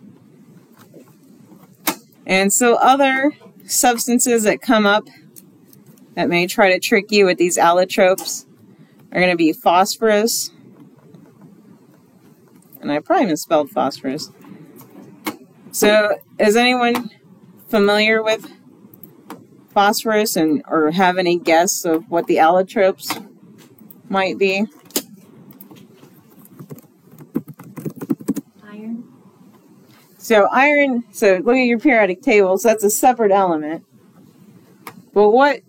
[SPEAKER 1] And so other substances that come up that may try to trick you with these allotropes are going to be phosphorus. And I probably misspelled phosphorus. So is anyone familiar with phosphorus and or have any guess of what the allotropes might be?
[SPEAKER 2] Iron.
[SPEAKER 1] So iron, so look at your periodic table, so that's a separate element. But what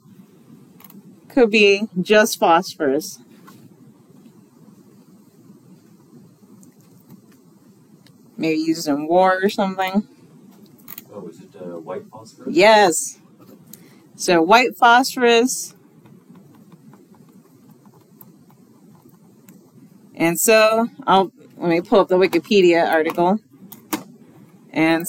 [SPEAKER 1] could be just phosphorus? Maybe used in war or something?
[SPEAKER 4] Oh, is it white phosphorus?
[SPEAKER 1] Yes. So white phosphorus. And so, let me pull up the Wikipedia article. And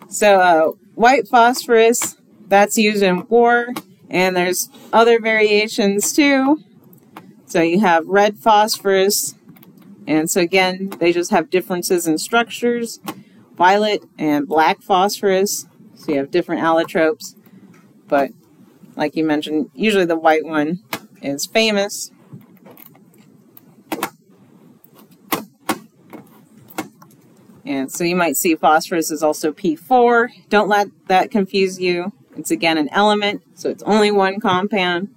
[SPEAKER 1] so white phosphorus, that's used in war, and there's other variations too. So you have red phosphorus, and so again, they just have differences in structures. Violet and black phosphorus, so you have different allotropes, but like you mentioned, usually the white one is famous. And so you might see phosphorus is also P4. Don't let that confuse you. It's again an element, so it's only one compound.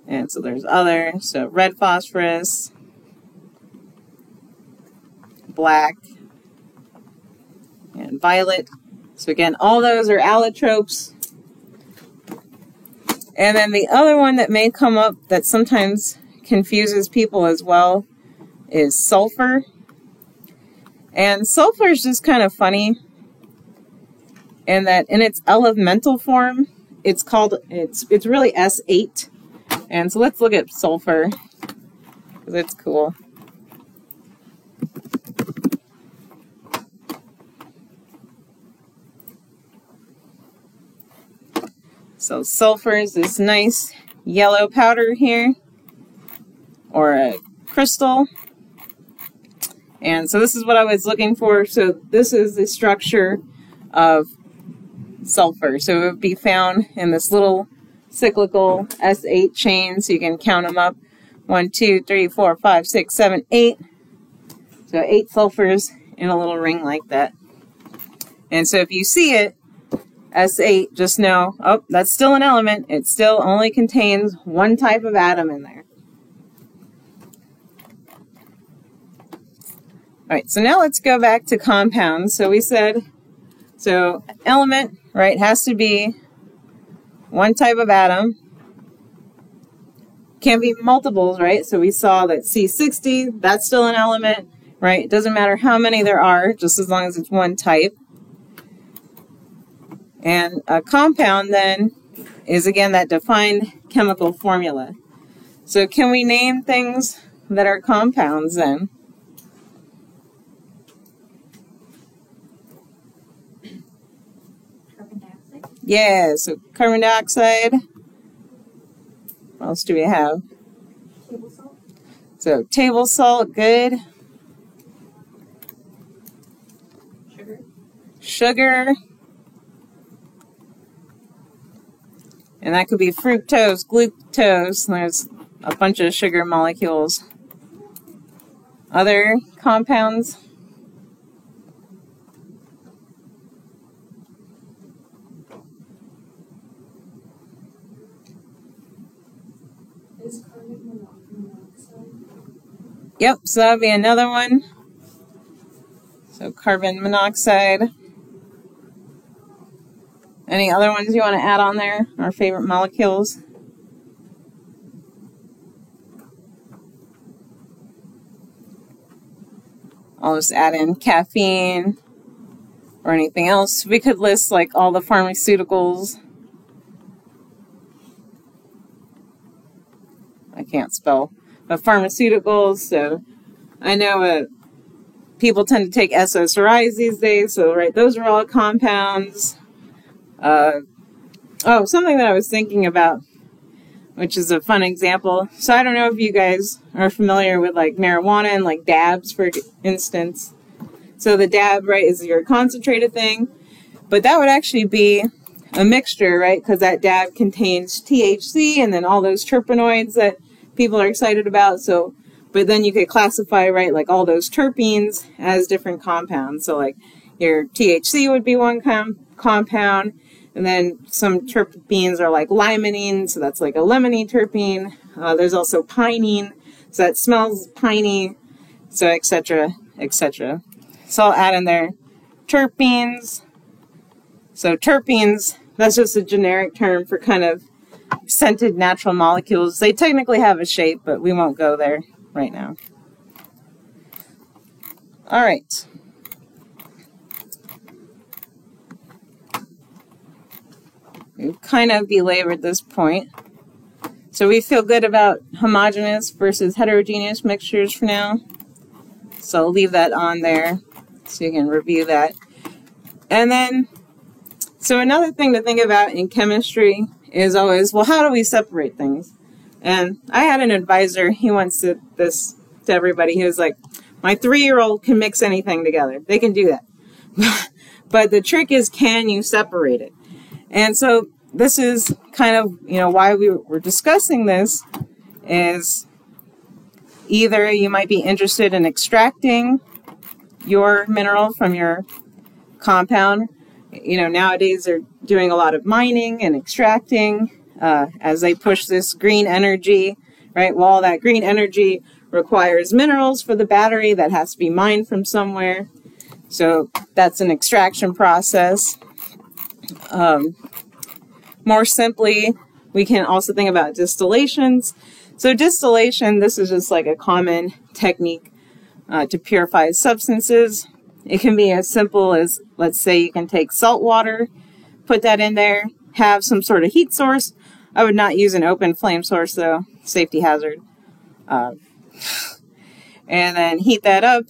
[SPEAKER 1] And so there's other, so red phosphorus, black, and violet. So again, all those are allotropes. And then the other one that may come up that sometimes confuses people as well is sulfur. And sulfur is just kind of funny in that in its elemental form, it's really S8. And so let's look at sulfur, because it's cool. So sulfur is this nice yellow powder here, or a crystal. And so this is what I was looking for. So this is the structure of sulfur. So it would be found in this little cyclical S8 chain. So you can count them up. 1, 2, 3, 4, 5, 6, 7, 8. So 8 sulfurs in a little ring like that. And so if you see it, S8, just know, oh, that's still an element. It still only contains one type of atom in there. All right, so now let's go back to compounds. So we said, so element, right, has to be one type of atom. Can be multiples, right? So we saw that C60, that's still an element, right? It doesn't matter how many there are, just as long as it's one type. And a compound then is again that defined chemical formula. So can we name things that are compounds then?
[SPEAKER 2] Carbon dioxide.
[SPEAKER 1] Yeah, so carbon dioxide. What else do we have?
[SPEAKER 2] Table salt.
[SPEAKER 1] So table salt, good.
[SPEAKER 2] Sugar.
[SPEAKER 1] Sugar. And that could be fructose, glucose. There's a bunch of sugar molecules. Other compounds?
[SPEAKER 3] Is carbon monoxide?
[SPEAKER 1] Yep, so that would be another one. So carbon monoxide. Any other ones you want to add on there? Our favorite molecules? I'll just add in caffeine or anything else. We could list like all the pharmaceuticals. I can't spell, but pharmaceuticals. So I know people tend to take SSRIs these days. So right, those are all compounds. Oh, something that I was thinking about, which is a fun example. So I don't know if you guys are familiar with like marijuana and like dabs, for instance. So the dab, right, is your concentrated thing, but that would actually be a mixture, right? Because that dab contains THC and then all those terpenoids that people are excited about. So, but then you could classify, right, like all those terpenes as different compounds. So like your THC would be one compound, and then some terpenes are like limonene, so that's like a lemony terpene. There's also pinene, so that smells piney, so etc., etc. So I'll add in there terpenes. So terpenes, that's just a generic term for kind of scented natural molecules. They technically have a shape, but we won't go there right now. All right. We've kind of belabored this point. So we feel good about homogeneous versus heterogeneous mixtures for now. So I'll leave that on there so you can review that. And then, so another thing to think about in chemistry is always, well, how do we separate things? And I had an advisor, he once said this to everybody. He was like, my 3-year-old can mix anything together. They can do that. But the trick is, can you separate it? And so this is kind of, why we were discussing this is either you might be interested in extracting your mineral from your compound. Nowadays they're doing a lot of mining and extracting as they push this green energy, right? Well, that green energy requires minerals for the battery that has to be mined from somewhere. So that's an extraction process. More simply, we can also think about distillations. So distillation, this is just like a common technique to purify substances. It can be as simple as, let's say you can take salt water, put that in there, have some sort of heat source. I would not use an open flame source though, safety hazard. And then heat that up.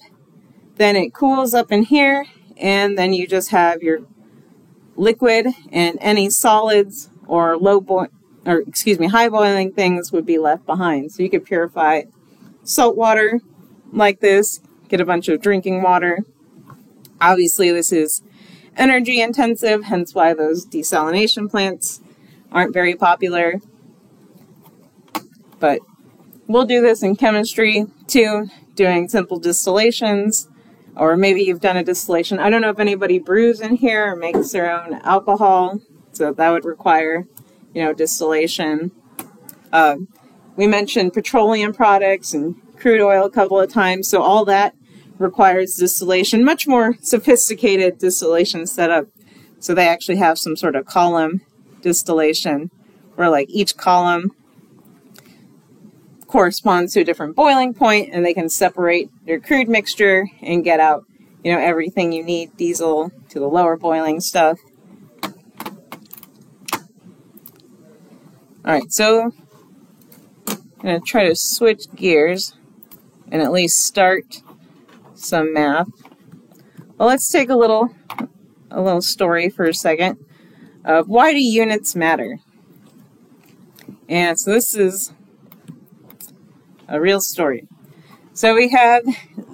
[SPEAKER 1] Then it cools up in here, and then you just have your liquid, and any solids or high boiling things would be left behind. So you could purify salt water like this, get a bunch of drinking water. Obviously this is energy intensive, hence why those desalination plants aren't very popular. But we'll do this in chemistry too, doing simple distillations, or maybe you've done a distillation. I don't know if anybody brews in here or makes their own alcohol, so that would require, distillation. We mentioned petroleum products and crude oil a couple of times, so all that requires distillation, much more sophisticated distillation setup. So they actually have some sort of column distillation, where like each column corresponds to a different boiling point, and they can separate your crude mixture and get out, everything you need, diesel to the lower boiling stuff. All right, so I'm going to try to switch gears and at least start some math. Well, let's take a little story for a second of why do units matter. And so this is a real story. So we have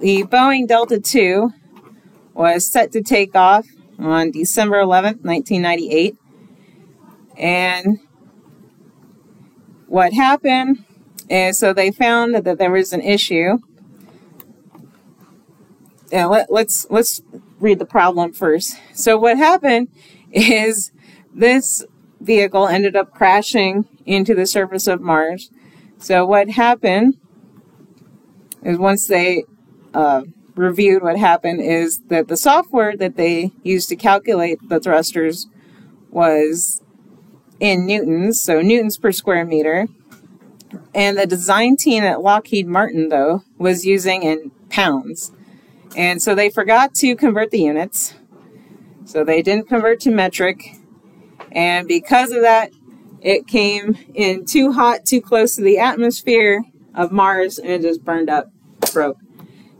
[SPEAKER 1] the Boeing Delta II was set to take off on December 11th, 1998. And what happened is, so they found that there was an issue. Yeah, let's read the problem first. So what happened is this vehicle ended up crashing into the surface of Mars. So what happened is, once they reviewed what happened, is that the software that they used to calculate the thrusters was in newtons, so newtons per square meter. And the design team at Lockheed Martin, though, was using in pounds. And so they forgot to convert the units. So they didn't convert to metric. And because of that, it came in too hot, too close to the atmosphere of Mars, and it just burned up, broke.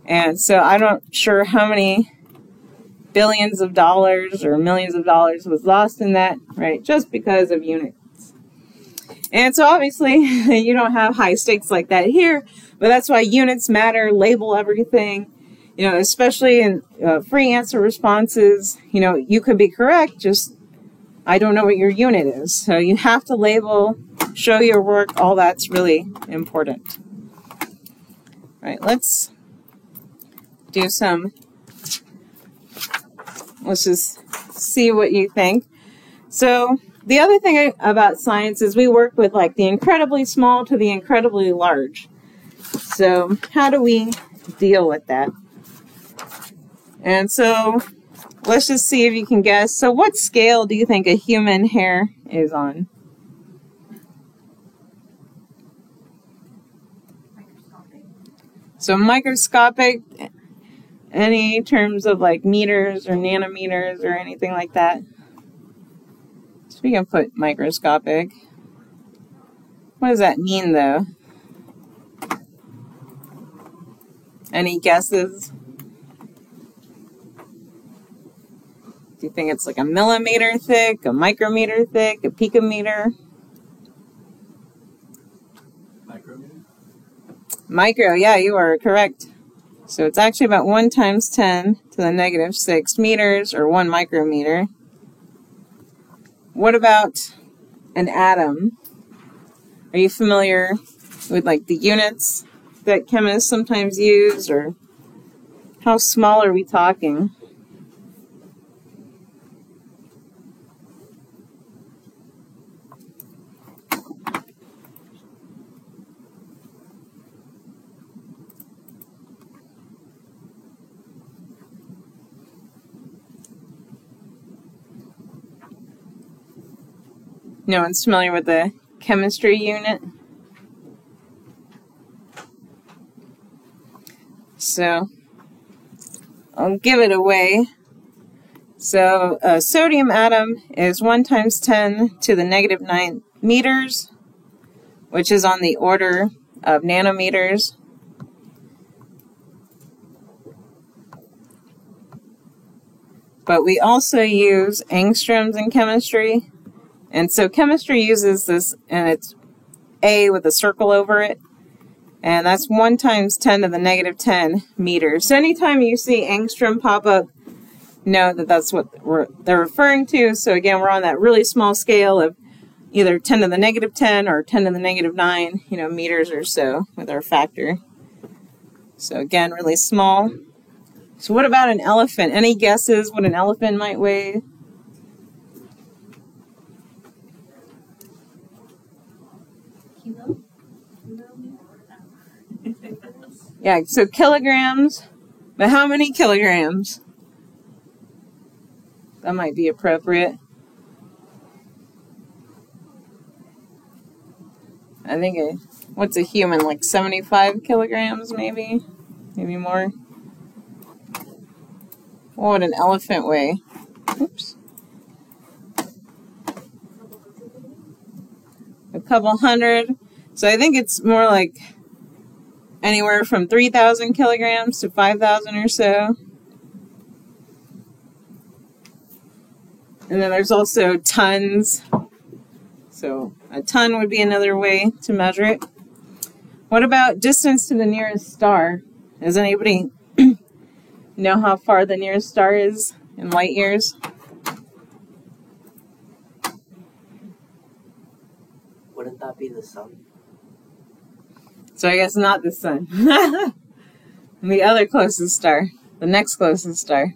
[SPEAKER 1] And so I'm not sure how many billions of dollars or millions of dollars was lost in that, right? Just because of units. And so obviously you don't have high stakes like that here, but that's why units matter. Label everything, especially in free answer responses. You could be correct, just I don't know what your unit is. So you have to label, show your work, all that's really important. All right, let's do some let's just see what you think. So the other thing about science is we work with like the incredibly small to the incredibly large. So how do we deal with that? And so let's just see if you can guess. So what scale do you think a human hair is on?
[SPEAKER 2] Microscopic.
[SPEAKER 1] So microscopic, any terms of like meters or nanometers or anything like that? So we can put microscopic. What does that mean though? Any guesses? Do you think it's like a millimeter thick, a micrometer thick, a picometer?
[SPEAKER 6] Micrometer?
[SPEAKER 1] Micro, yeah, you are correct. So it's actually about 1 times 10 to the negative 6 meters, or 1 micrometer. What about an atom? Are you familiar with like the units that chemists sometimes use, or how small are we talking? No one's familiar with the chemistry unit? So I'll give it away. So a sodium atom is 1 times 10 to the negative 9 meters, which is on the order of nanometers. But we also use angstroms in chemistry. And so chemistry uses this, and it's A with a circle over it. And that's 1 times 10 to the negative 10 meters. So anytime you see angstrom pop up, know that that's what they're referring to. So again, we're on that really small scale of either 10 to the negative 10 or 10 to the negative 9, meters or so with our factor. So again, really small. So what about an elephant? Any guesses what an elephant might weigh?
[SPEAKER 2] Kilo?
[SPEAKER 1] Yeah, so kilograms. But how many kilograms? That might be appropriate. I think what's a human, like 75 kilograms maybe? Maybe more. What would an elephant weigh? Oops. A couple hundred. So I think it's more like anywhere from 3,000 kilograms to 5,000 or so. And then there's also tons. So a ton would be another way to measure it. What about distance to the nearest star? Does anybody know how far the nearest star is in light years?
[SPEAKER 8] Wouldn't that be the sun?
[SPEAKER 1] So I guess not the sun. The other closest star. The next closest star.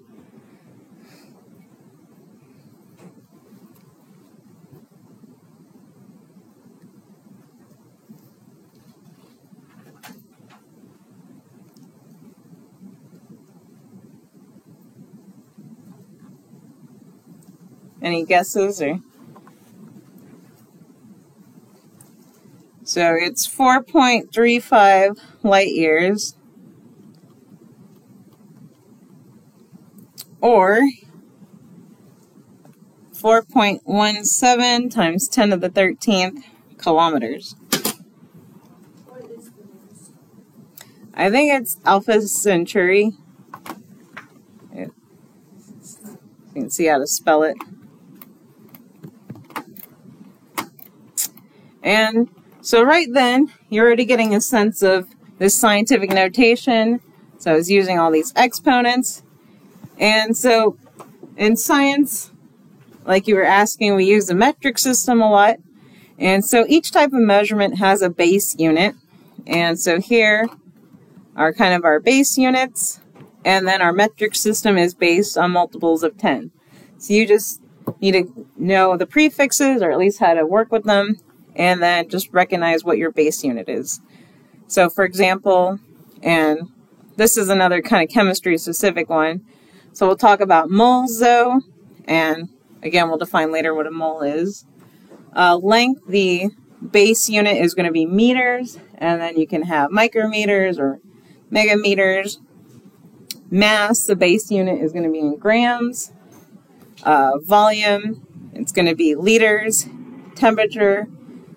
[SPEAKER 1] Any guesses or? So it's 4.35 light years, or 4.17 times 10 to the 13th kilometers.
[SPEAKER 3] What is the nearest?
[SPEAKER 1] I think it's Alpha Centauri. You can see how to spell it. And so right then, you're already getting a sense of this scientific notation. So I was using all these exponents. And so in science, like you were asking, we use the metric system a lot. And so each type of measurement has a base unit. And so here are kind of our base units. And then our metric system is based on multiples of 10. So you just need to know the prefixes, or at least how to work with them, and then just recognize what your base unit is. So for example, and this is another kind of chemistry specific one. So we'll talk about moles though, and again we'll define later what a mole is. Length, the base unit is going to be meters, and then you can have micrometers or megameters. Mass, the base unit is going to be in grams. Volume, it's going to be liters. Temperature,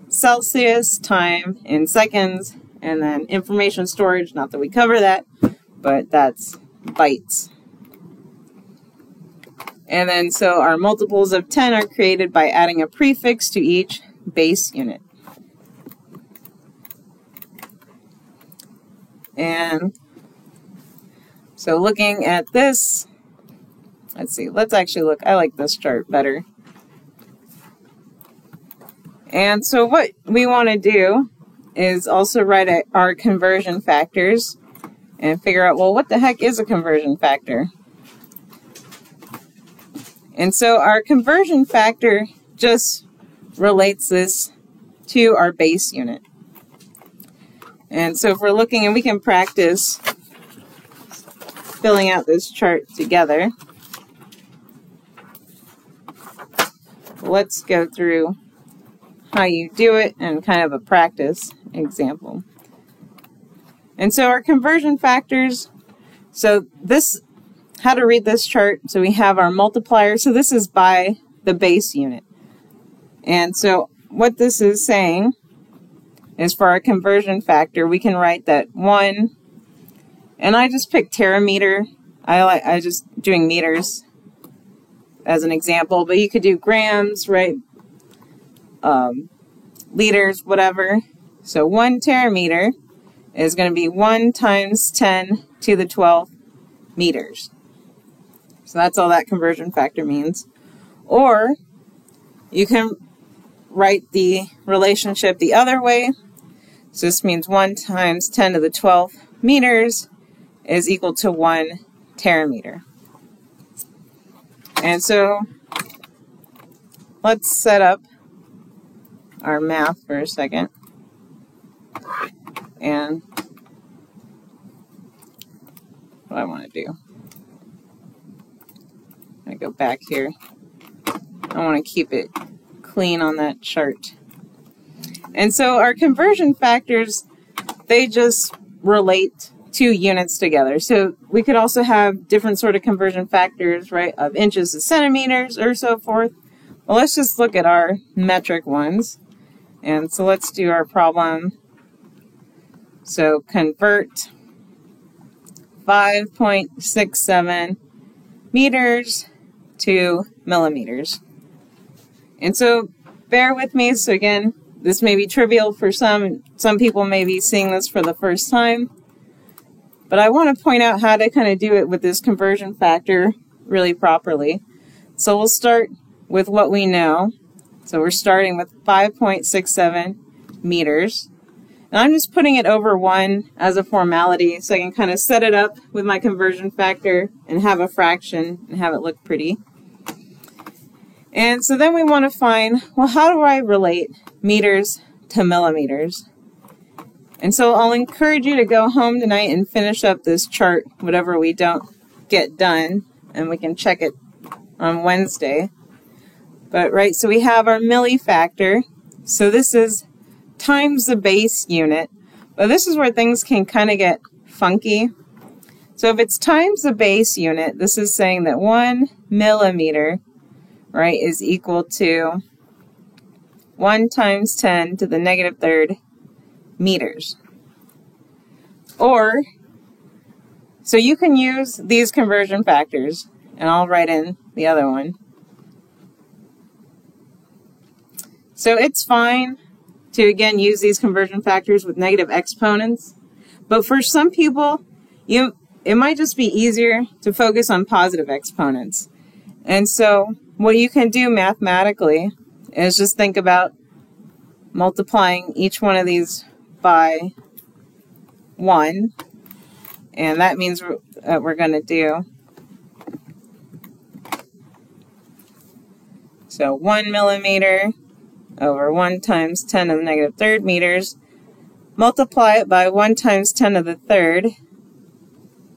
[SPEAKER 1] Celsius. Time in seconds. And then information storage, not that we cover that, but that's bytes. And then so our multiples of 10 are created by adding a prefix to each base unit. And so looking at this, let's see, let's actually look, I like this chart better. And so what we want to do is also write our conversion factors and figure out, well, what the heck is a conversion factor? And so our conversion factor just relates this to our base unit. And so if we're looking, and we can practice filling out this chart together. Let's go through how you do it and kind of a practice example. And so our conversion factors, so this, how to read this chart, so we have our multiplier, so this is by the base unit. And so what this is saying is for our conversion factor, we can write that 1, and I just picked terameter. I just doing meters as an example, but you could do grams, right? Liters, whatever. So 1 terameter is going to be 1 times 10 to the 12th meters. So that's all that conversion factor means. Or you can write the relationship the other way. So this means 1 times 10 to the 12th meters is equal to 1 terameter. And so let's set up our math for a second. And what I want to do, I'm going to go back here. I want to keep it clean on that chart. And so our conversion factors, they just relate two units together. So we could also have different sort of conversion factors, right, of inches to centimeters or so forth. Well, let's just look at our metric ones. And so let's do our problem. So convert 5.67 meters to millimeters. And so bear with me. So again, this may be trivial for some. Some people may be seeing this for the first time. But I want to point out how to kind of do it with this conversion factor really properly. So we'll start with what we know. So we're starting with 5.67 meters. And I'm just putting it over 1 as a formality so I can kind of set it up with my conversion factor and have a fraction and have it look pretty. And so then we want to find, well, how do I relate meters to millimeters? And so I'll encourage you to go home tonight and finish up this chart, whatever we don't get done, and we can check it on Wednesday. But right, so we have our milli factor. So this is times the base unit. But this is where things can kind of get funky. So if it's times the base unit, this is saying that 1 millimeter, right, is equal to 1 times 10 to the negative third meters. Or, so you can use these conversion factors, and I'll write in the other one. So it's fine to, again, use these conversion factors with negative exponents, but for some people, it might just be easier to focus on positive exponents. And so what you can do mathematically is just think about multiplying each one of these by 1, And that means we're going to do, so 1 millimeter over 1 times 10 to the negative third meters, multiply it by 1 times 10 to the third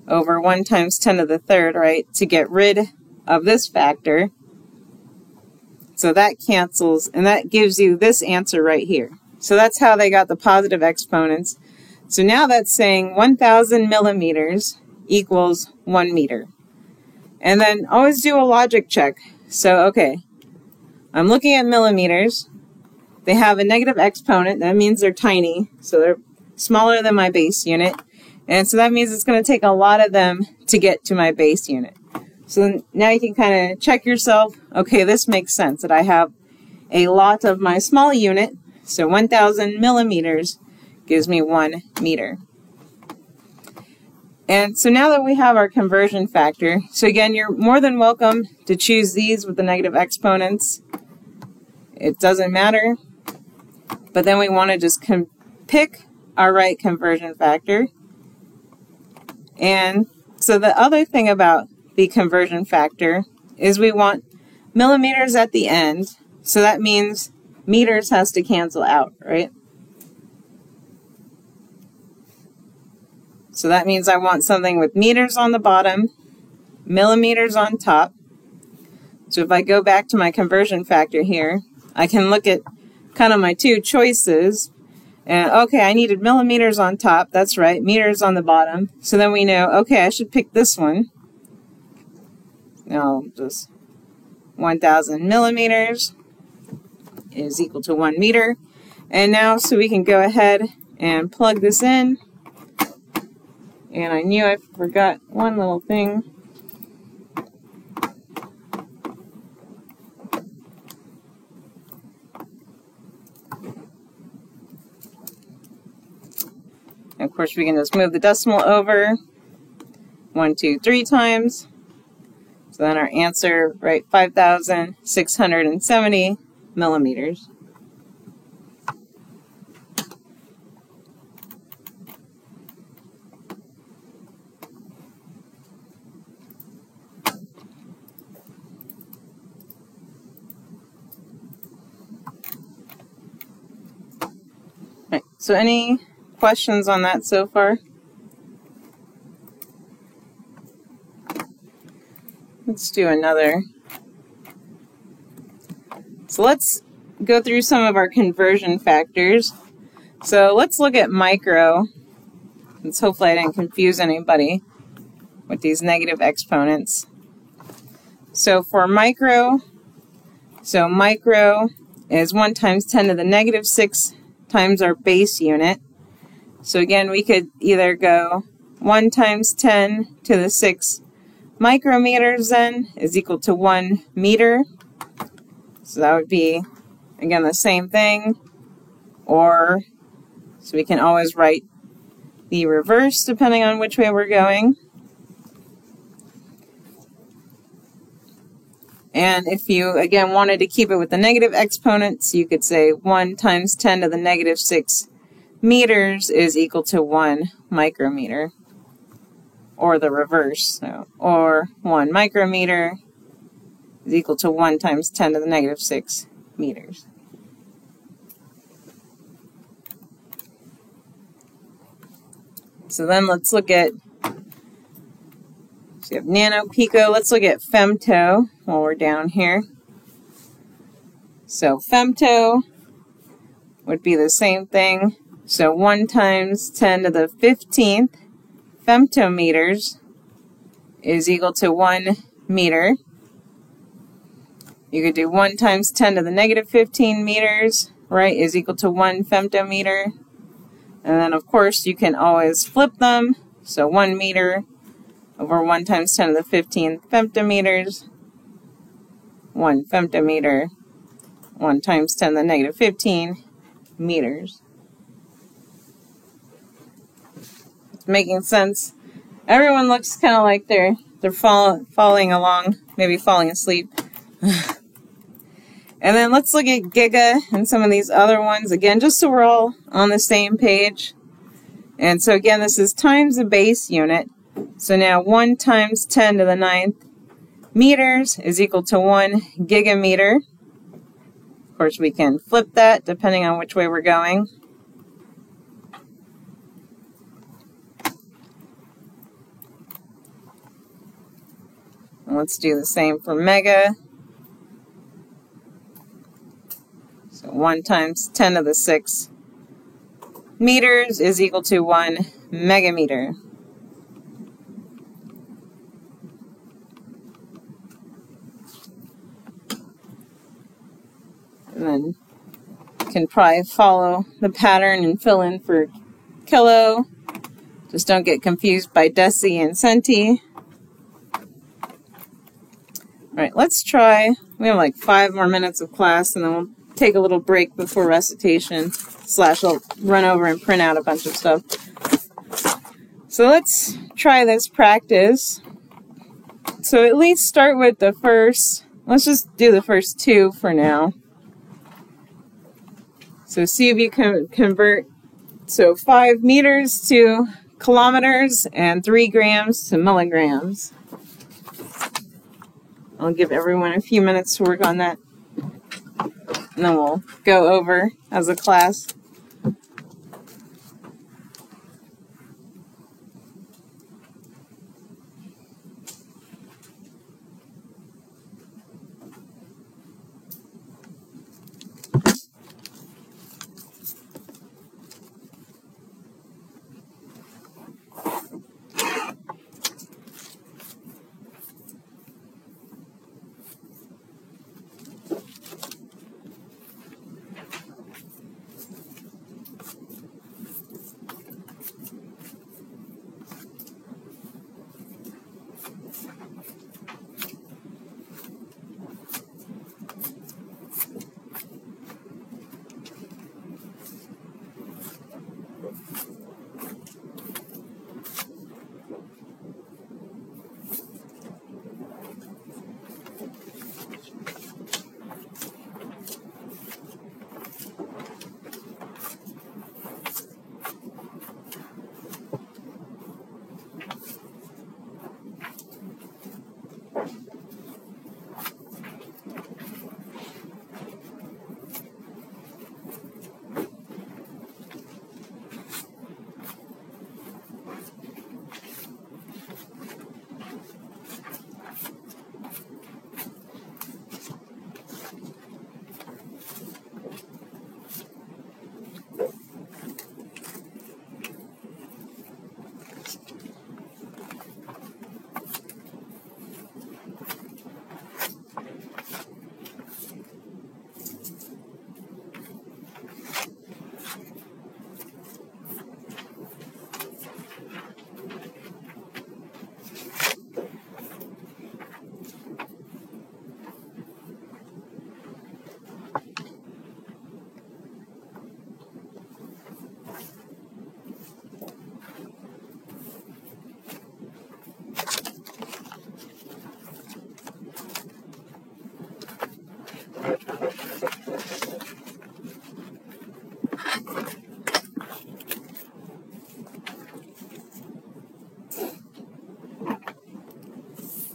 [SPEAKER 1] over 1 times 10 to the third, right, to get rid of this factor. So that cancels, and that gives you this answer right here. So that's how they got the positive exponents. So now that's saying 1,000 millimeters equals 1 meter. And then always do a logic check. So, okay, I'm looking at millimeters. They have a negative exponent. That means they're tiny, so they're smaller than my base unit. And so that means it's going to take a lot of them to get to my base unit. So now you can kind of check yourself. Okay, this makes sense that I have a lot of my small unit. So 1,000 millimeters gives me 1 meter. And so now that we have our conversion factor, so again, you're more than welcome to choose these with the negative exponents. It doesn't matter. But then we want to just pick our right conversion factor. And so the other thing about the conversion factor is we want millimeters at the end. So that means meters has to cancel out, right? So that means I want something with meters on the bottom, millimeters on top. So if I go back to my conversion factor here, I can look at kind of my two choices. And okay, I needed millimeters on top. That's right, meters on the bottom. So then we know, okay, I should pick this one. No, just 1,000 millimeters is equal to 1 meter. And now, so we can go ahead and plug this in. And I knew I forgot one little thing. And of course, we can just move the decimal over 1, 2, 3 times. So then our answer, right, 5,670 millimeters. Right, so any questions on that so far? Let's do another. So let's go through some of our conversion factors. So let's look at micro. Let's hopefully I didn't confuse anybody with these negative exponents. So for micro, so micro is 1 times 10 to the negative 6 times our base unit. So again, we could either go 1 times 10 to the 6 micrometers then is equal to 1 meter. So that would be, again, the same thing. Or, so we can always write the reverse depending on which way we're going. And if you, again, wanted to keep it with the negative exponents, you could say 1 times 10 to the negative 6 meters is equal to 1 micrometer. Or the reverse, so, or 1 micrometer is equal to 1 times 10 to the negative 6 meters. So then let's look at, so you have nanopico, let's look at femto while we're down here. So femto would be the same thing. So 1 times 10 to the 15th femtometers is equal to 1 meter. You could do 1 times 10 to the negative 15 meters, right, is equal to 1 femtometer. And then, of course, you can always flip them. So 1 meter over 1 times 10 to the 15 femtometers. 1 femtometer, 1 times 10 to the negative 15 meters. It's making sense. Everyone looks kind of like they're falling along, maybe falling asleep. And then let's look at giga and some of these other ones again, just so we're all on the same page. And so again, this is times the base unit. So now 1 times 10 to the 9th meters is equal to 1 gigameter. Of course, we can flip that depending on which way we're going. And let's do the same for mega. So 1 times 10 to the 6 meters is equal to 1 megameter. And then you can probably follow the pattern and fill in for kilo. Just don't get confused by deci and centi. Alright, let's try. We have like 5 more minutes of class and then we'll take a little break before recitation. / I'll run over and print out a bunch of stuff. So let's try this practice. So at least start with the first, let's just do the first 2 for now. So see if you can convert, so 5 meters to kilometers and 3 grams to milligrams. I'll give everyone a few minutes to work on that. And then we'll go over as a class.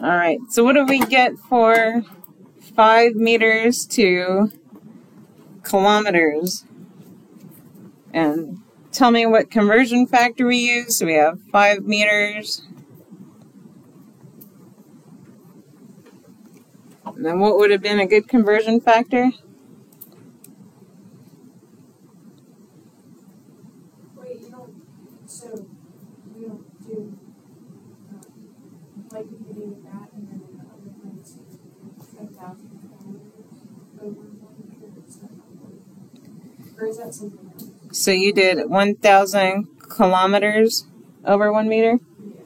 [SPEAKER 1] Alright, so what do we get for 5 meters to kilometers? And tell me what conversion factor we use. So we have 5 meters. And then what would have been a good conversion factor?
[SPEAKER 3] Wait, you don't, so we don't do, like you do with that and then the other one is 1,000 kilometers over 1 meter, or is that something else?
[SPEAKER 1] So you did 1,000 kilometers over 1 meter?
[SPEAKER 3] Yeah.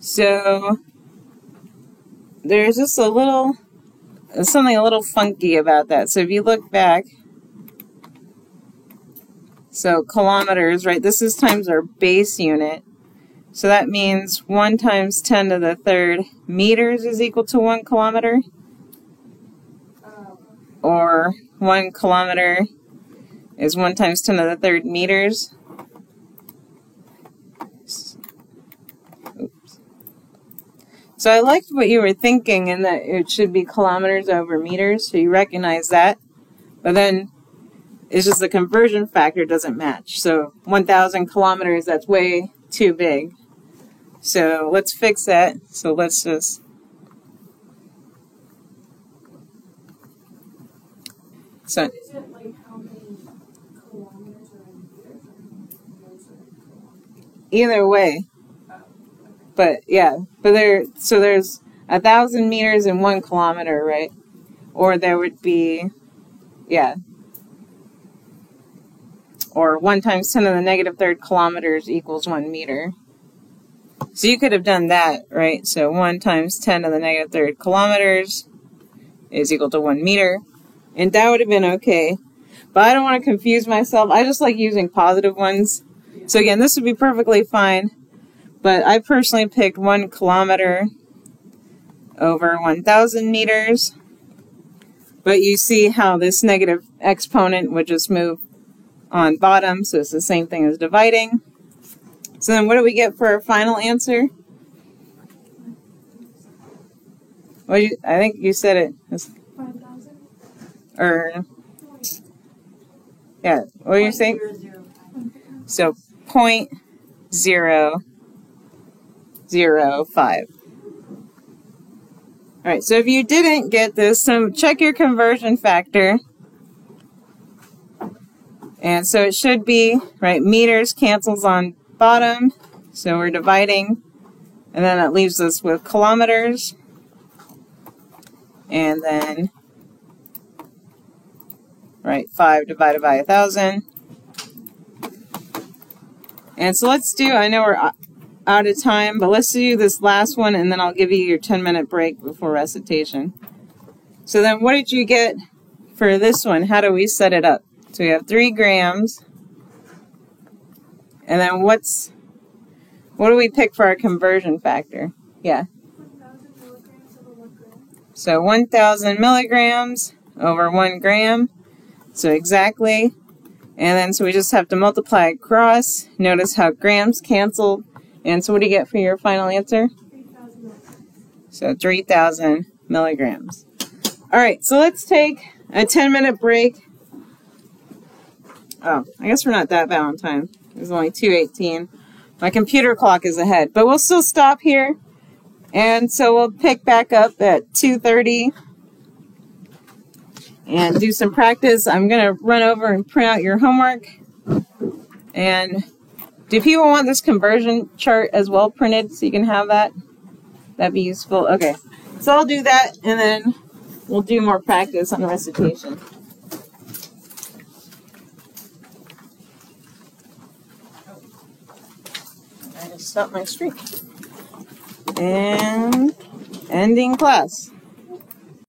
[SPEAKER 1] So there's just a little, something a little funky about that. So if you look back, so kilometers, right, this is times our base unit. So that means 1 times 10 to the 3rd meters is equal to 1 kilometer. Or 1 kilometer is 1 times 10 to the 3rd meters. So I liked what you were thinking in that it should be kilometers over meters, so you recognize that. But then it's just the conversion factor doesn't match. So 1,000 kilometers, that's way too big. So let's fix that. So let's just... So,
[SPEAKER 3] Is it like how many kilometers are in meters or meters are in kilometers?
[SPEAKER 1] either way. But yeah, but there's 1,000 meters in 1 kilometer, right? Or there would be, yeah. Or 1 times 10 to the negative third kilometers equals 1 meter. So you could have done that, right? So 1 times 10 to the negative third kilometers is equal to 1 meter. And that would have been okay. But I don't want to confuse myself. I just like using positive ones. So again, this would be perfectly fine. But I personally picked 1 kilometer over 1,000 meters. But you see how this negative exponent would just move on bottom, so it's the same thing as dividing. So then what do we get for our final answer? I think you said it.
[SPEAKER 3] 5,000?
[SPEAKER 1] Or, yeah, what do you say? So 0.005. Alright, so if you didn't get this, so check your conversion factor. And so it should be, right, meters cancels on bottom, so we're dividing, and then that leaves us with kilometers. And then, right, 5 divided by 1,000. And so let's do, I know we're out of time, but let's do this last one, and then I'll give you your 10-minute break before recitation. So then what did you get for this one? How do we set it up? So we have 3 grams. And then what do we pick for our conversion factor? Yeah.
[SPEAKER 3] 1,000 milligrams over 1 gram.
[SPEAKER 1] So 1,000 milligrams over 1 gram. So exactly. And then so we just have to multiply across. Notice how grams canceled. And so what do you get for your final answer?
[SPEAKER 3] 3,000 milligrams.
[SPEAKER 1] So 3,000 milligrams. All right, so let's take a 10-minute break. Oh, I guess we're not that bad on time. It was only 2:18. My computer clock is ahead, but we'll still stop here. And so we'll pick back up at 2:30 and do some practice. I'm going to run over and print out your homework. And do people want this conversion chart as well printed so you can have that? That'd be useful. Okay, so I'll do that, and then we'll do more practice on recitation. I just stopped my streak. And ending class.